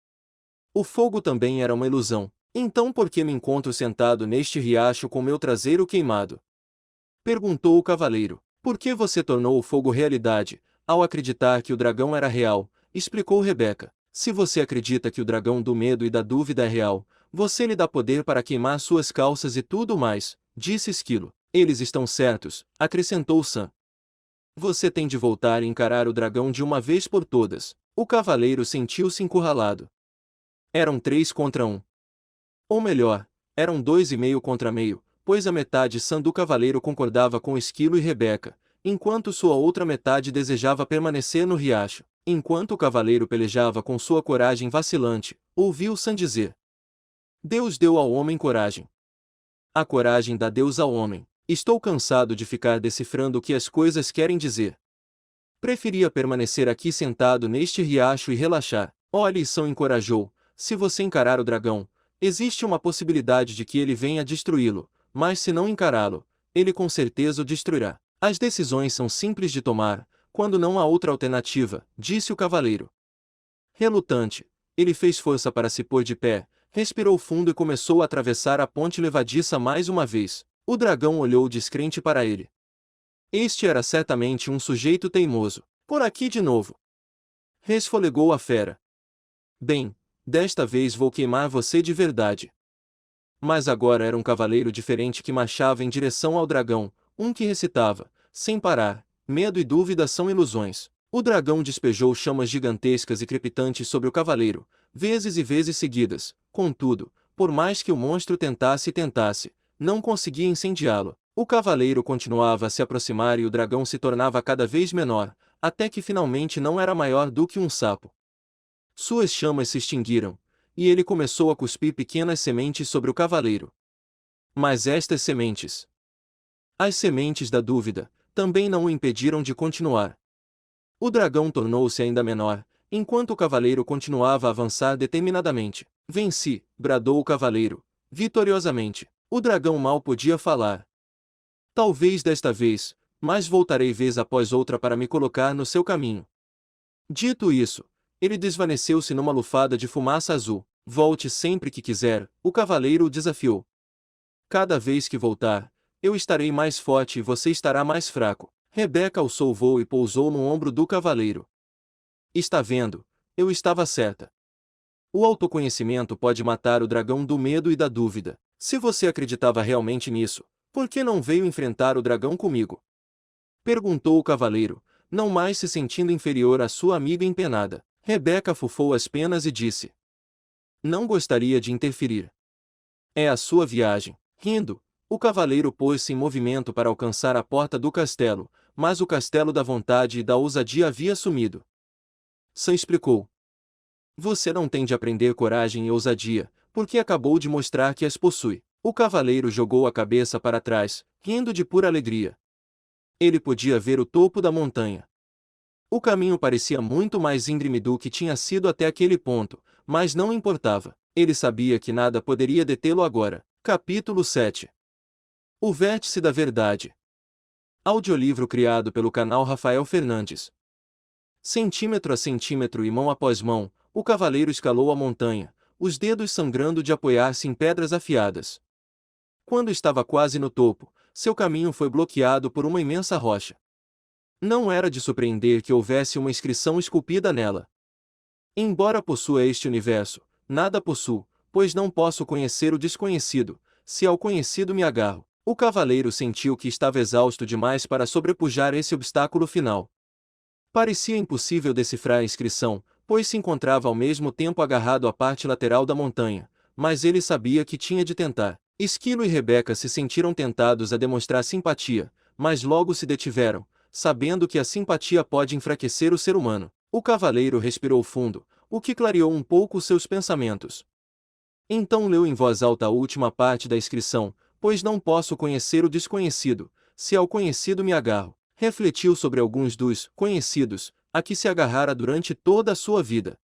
O fogo também era uma ilusão. Então por que me encontro sentado neste riacho com meu traseiro queimado? Perguntou o cavaleiro. Por que você tornou o fogo realidade, ao acreditar que o dragão era real? Explicou Rebeca. Se você acredita que o dragão do medo e da dúvida é real, você lhe dá poder para queimar suas calças e tudo mais, disse Esquilo. Eles estão certos, acrescentou Sam. Você tem de voltar e encarar o dragão de uma vez por todas. O cavaleiro sentiu-se encurralado. Eram 3 contra 1. Ou melhor, eram 2,5 contra meio, pois a metade sã do cavaleiro concordava com Esquilo e Rebeca, enquanto sua outra metade desejava permanecer no riacho. Enquanto o cavaleiro pelejava com sua coragem vacilante, ouviu Sam dizer: Deus deu ao homem coragem. A coragem dá Deus ao homem. Estou cansado de ficar decifrando o que as coisas querem dizer. Preferia permanecer aqui sentado neste riacho e relaxar. Olhe, e Sam encorajou. Se você encarar o dragão, existe uma possibilidade de que ele venha destruí-lo, mas se não encará-lo, ele com certeza o destruirá. As decisões são simples de tomar, quando não há outra alternativa, disse o cavaleiro. Relutante, ele fez força para se pôr de pé, respirou fundo e começou a atravessar a ponte levadiça mais uma vez. O dragão olhou descrente para ele. Este era certamente um sujeito teimoso. Por aqui de novo. Resfolegou a fera. Bem, desta vez vou queimar você de verdade. Mas agora era um cavaleiro diferente que marchava em direção ao dragão, um que recitava, sem parar: medo e dúvida são ilusões. O dragão despejou chamas gigantescas e crepitantes sobre o cavaleiro, vezes e vezes seguidas. Contudo, por mais que o monstro tentasse e tentasse, não conseguia incendiá-lo. O cavaleiro continuava a se aproximar e o dragão se tornava cada vez menor, até que finalmente não era maior do que um sapo. Suas chamas se extinguiram, e ele começou a cuspir pequenas sementes sobre o cavaleiro. Mas estas sementes, as sementes da dúvida, também não o impediram de continuar. O dragão tornou-se ainda menor, enquanto o cavaleiro continuava a avançar determinadamente. Venci, bradou o cavaleiro, vitoriosamente. O dragão mal podia falar. Talvez desta vez, mas voltarei vez após outra para me colocar no seu caminho. Dito isso, ele desvaneceu-se numa lufada de fumaça azul. Volte sempre que quiser, o cavaleiro o desafiou. Cada vez que voltar, eu estarei mais forte e você estará mais fraco. Rebeca alçou o voo e pousou no ombro do cavaleiro. Está vendo, eu estava certa. O autoconhecimento pode matar o dragão do medo e da dúvida. Se você acreditava realmente nisso, por que não veio enfrentar o dragão comigo? Perguntou o cavaleiro, não mais se sentindo inferior à sua amiga empenada. Rebeca afufou as penas e disse: Não gostaria de interferir. É a sua viagem. Rindo, o cavaleiro pôs-se em movimento para alcançar a porta do castelo, mas o castelo da vontade e da ousadia havia sumido. Sam explicou. Você não tem de aprender coragem e ousadia, porque acabou de mostrar que as possui. O cavaleiro jogou a cabeça para trás, rindo de pura alegria. Ele podia ver o topo da montanha. O caminho parecia muito mais íngreme do que tinha sido até aquele ponto, mas não importava. Ele sabia que nada poderia detê-lo agora. Capítulo 7. O Vértice da Verdade. Audiolivro criado pelo canal Rafael Fernandes. Centímetro a centímetro e mão após mão, o cavaleiro escalou a montanha, os dedos sangrando de apoiar-se em pedras afiadas. Quando estava quase no topo, seu caminho foi bloqueado por uma imensa rocha. Não era de surpreender que houvesse uma inscrição esculpida nela. Embora possua este universo, nada possuo, pois não posso conhecer o desconhecido, se ao conhecido me agarro. O cavaleiro sentiu que estava exausto demais para sobrepujar esse obstáculo final. Parecia impossível decifrar a inscrição, pois se encontrava ao mesmo tempo agarrado à parte lateral da montanha, mas ele sabia que tinha de tentar. Esquilo e Rebeca se sentiram tentados a demonstrar simpatia, mas logo se detiveram, sabendo que a simpatia pode enfraquecer o ser humano. O cavaleiro respirou fundo, o que clareou um pouco seus pensamentos. Então leu em voz alta a última parte da inscrição, pois não posso conhecer o desconhecido, se ao conhecido me agarro. Refletiu sobre alguns dos conhecidos a que se agarrara durante toda a sua vida.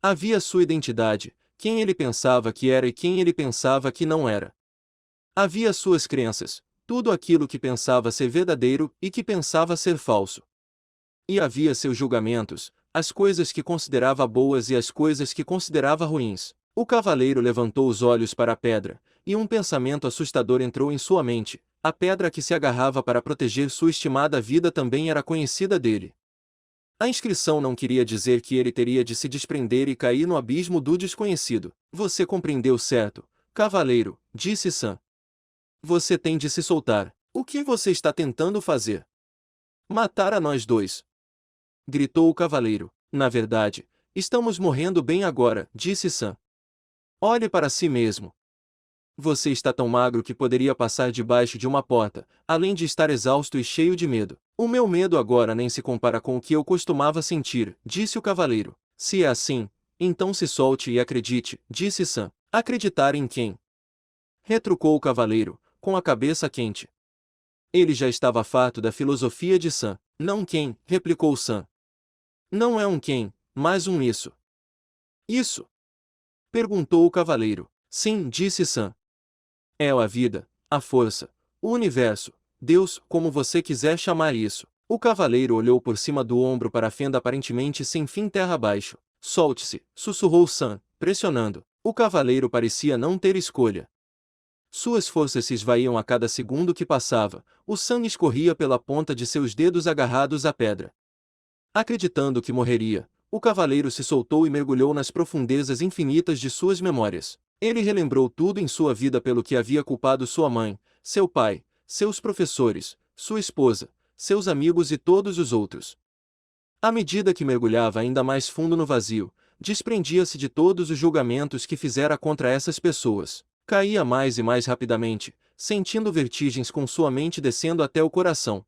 Havia sua identidade, quem ele pensava que era e quem ele pensava que não era. Havia suas crenças, tudo aquilo que pensava ser verdadeiro e que pensava ser falso. E havia seus julgamentos, as coisas que considerava boas e as coisas que considerava ruins. O cavaleiro levantou os olhos para a pedra, e um pensamento assustador entrou em sua mente. A pedra que se agarrava para proteger sua estimada vida também era conhecida dele. A inscrição não queria dizer que ele teria de se desprender e cair no abismo do desconhecido. Você compreendeu certo, cavaleiro, disse Sam. Você tem de se soltar. O que você está tentando fazer? Matar a nós dois. Gritou o cavaleiro. Na verdade, estamos morrendo bem agora, disse Sam. Olhe para si mesmo. Você está tão magro que poderia passar debaixo de uma porta, além de estar exausto e cheio de medo. O meu medo agora nem se compara com o que eu costumava sentir, disse o cavaleiro. Se é assim, então se solte e acredite, disse Sam. Acreditar em quem? Retrucou o cavaleiro, com a cabeça quente. Ele já estava farto da filosofia de Sam. Não quem, replicou Sam. Não é um quem, mas um isso. Isso? Perguntou o cavaleiro. Sim, disse Sam. É a vida, a força, o universo, Deus, como você quiser chamar isso. O cavaleiro olhou por cima do ombro para a fenda aparentemente sem fim terra abaixo. Solte-se, sussurrou Sam, pressionando. O cavaleiro parecia não ter escolha. Suas forças se esvaíam a cada segundo que passava, o sangue escorria pela ponta de seus dedos agarrados à pedra. Acreditando que morreria, o cavaleiro se soltou e mergulhou nas profundezas infinitas de suas memórias. Ele relembrou tudo em sua vida pelo que havia culpado sua mãe, seu pai, seus professores, sua esposa, seus amigos e todos os outros. À medida que mergulhava ainda mais fundo no vazio, desprendia-se de todos os julgamentos que fizera contra essas pessoas. Caía mais e mais rapidamente, sentindo vertigens com sua mente descendo até o coração.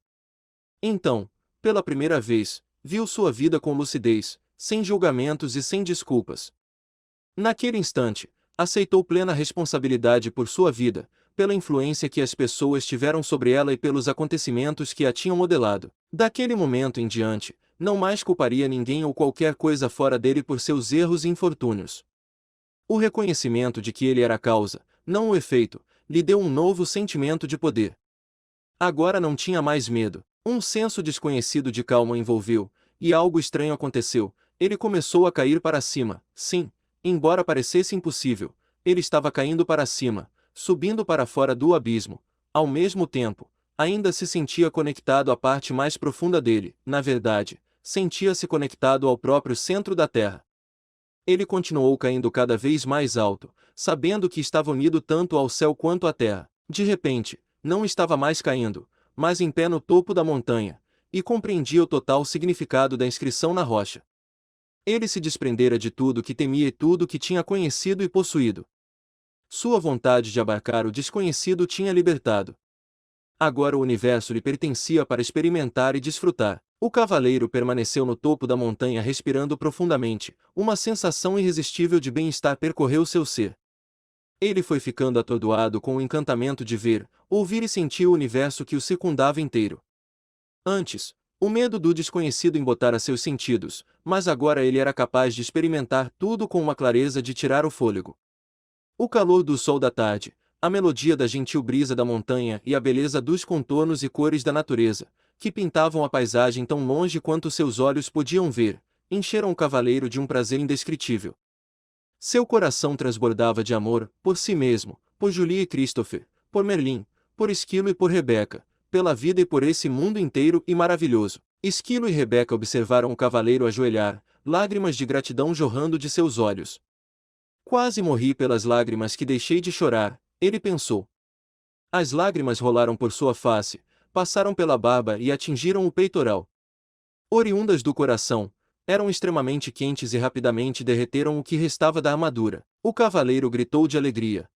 Então, pela primeira vez, viu sua vida com lucidez, sem julgamentos e sem desculpas. Naquele instante, aceitou plena responsabilidade por sua vida, pela influência que as pessoas tiveram sobre ela e pelos acontecimentos que a tinham modelado. Daquele momento em diante, não mais culparia ninguém ou qualquer coisa fora dele por seus erros e infortúnios. O reconhecimento de que ele era a causa, não o efeito, lhe deu um novo sentimento de poder. Agora não tinha mais medo. Um senso desconhecido de calma o envolveu, e algo estranho aconteceu. Ele começou a cair para cima. Sim, embora parecesse impossível, ele estava caindo para cima, subindo para fora do abismo. Ao mesmo tempo, ainda se sentia conectado à parte mais profunda dele. Na verdade, sentia-se conectado ao próprio centro da Terra. Ele continuou caindo cada vez mais alto, sabendo que estava unido tanto ao céu quanto à terra. De repente, não estava mais caindo, mas em pé no topo da montanha, e compreendia o total significado da inscrição na rocha. Ele se desprendera de tudo que temia e tudo que tinha conhecido e possuído. Sua vontade de abarcar o desconhecido tinha libertado. Agora o universo lhe pertencia para experimentar e desfrutar. O cavaleiro permaneceu no topo da montanha respirando profundamente, uma sensação irresistível de bem-estar percorreu seu ser. Ele foi ficando atordoado com o encantamento de ver, ouvir e sentir o universo que o circundava inteiro. Antes, o medo do desconhecido embotara seus sentidos, mas agora ele era capaz de experimentar tudo com uma clareza de tirar o fôlego. O calor do sol da tarde, a melodia da gentil brisa da montanha e a beleza dos contornos e cores da natureza, que pintavam a paisagem tão longe quanto seus olhos podiam ver, encheram o cavaleiro de um prazer indescritível. Seu coração transbordava de amor, por si mesmo, por Julie e Christopher, por Merlin, por Esquilo e por Rebeca, pela vida e por esse mundo inteiro e maravilhoso. Esquilo e Rebeca observaram o cavaleiro ajoelhar, lágrimas de gratidão jorrando de seus olhos. Quase morri pelas lágrimas que deixei de chorar, ele pensou. As lágrimas rolaram por sua face, passaram pela barba e atingiram o peitoral. Oriundas do coração, eram extremamente quentes e rapidamente derreteram o que restava da armadura. O cavaleiro gritou de alegria.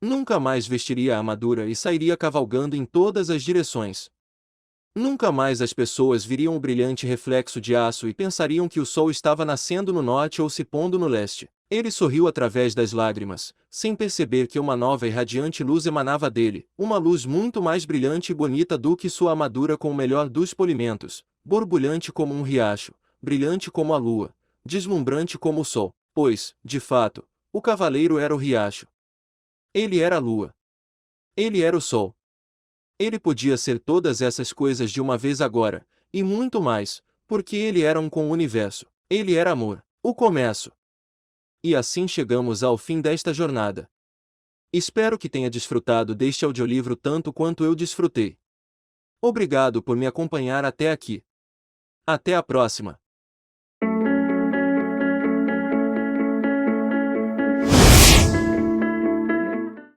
Nunca mais vestiria a armadura e sairia cavalgando em todas as direções. Nunca mais as pessoas viriam o brilhante reflexo de aço e pensariam que o sol estava nascendo no norte ou se pondo no leste. Ele sorriu através das lágrimas, sem perceber que uma nova e radiante luz emanava dele, uma luz muito mais brilhante e bonita do que sua armadura com o melhor dos polimentos, borbulhante como um riacho, brilhante como a lua, deslumbrante como o sol, pois, de fato, o cavaleiro era o riacho. Ele era a lua. Ele era o sol. Ele podia ser todas essas coisas de uma vez agora, e muito mais, porque ele era um com o universo. Ele era amor, o começo. E assim chegamos ao fim desta jornada. Espero que tenha desfrutado deste audiolivro tanto quanto eu desfrutei. Obrigado por me acompanhar até aqui. Até a próxima!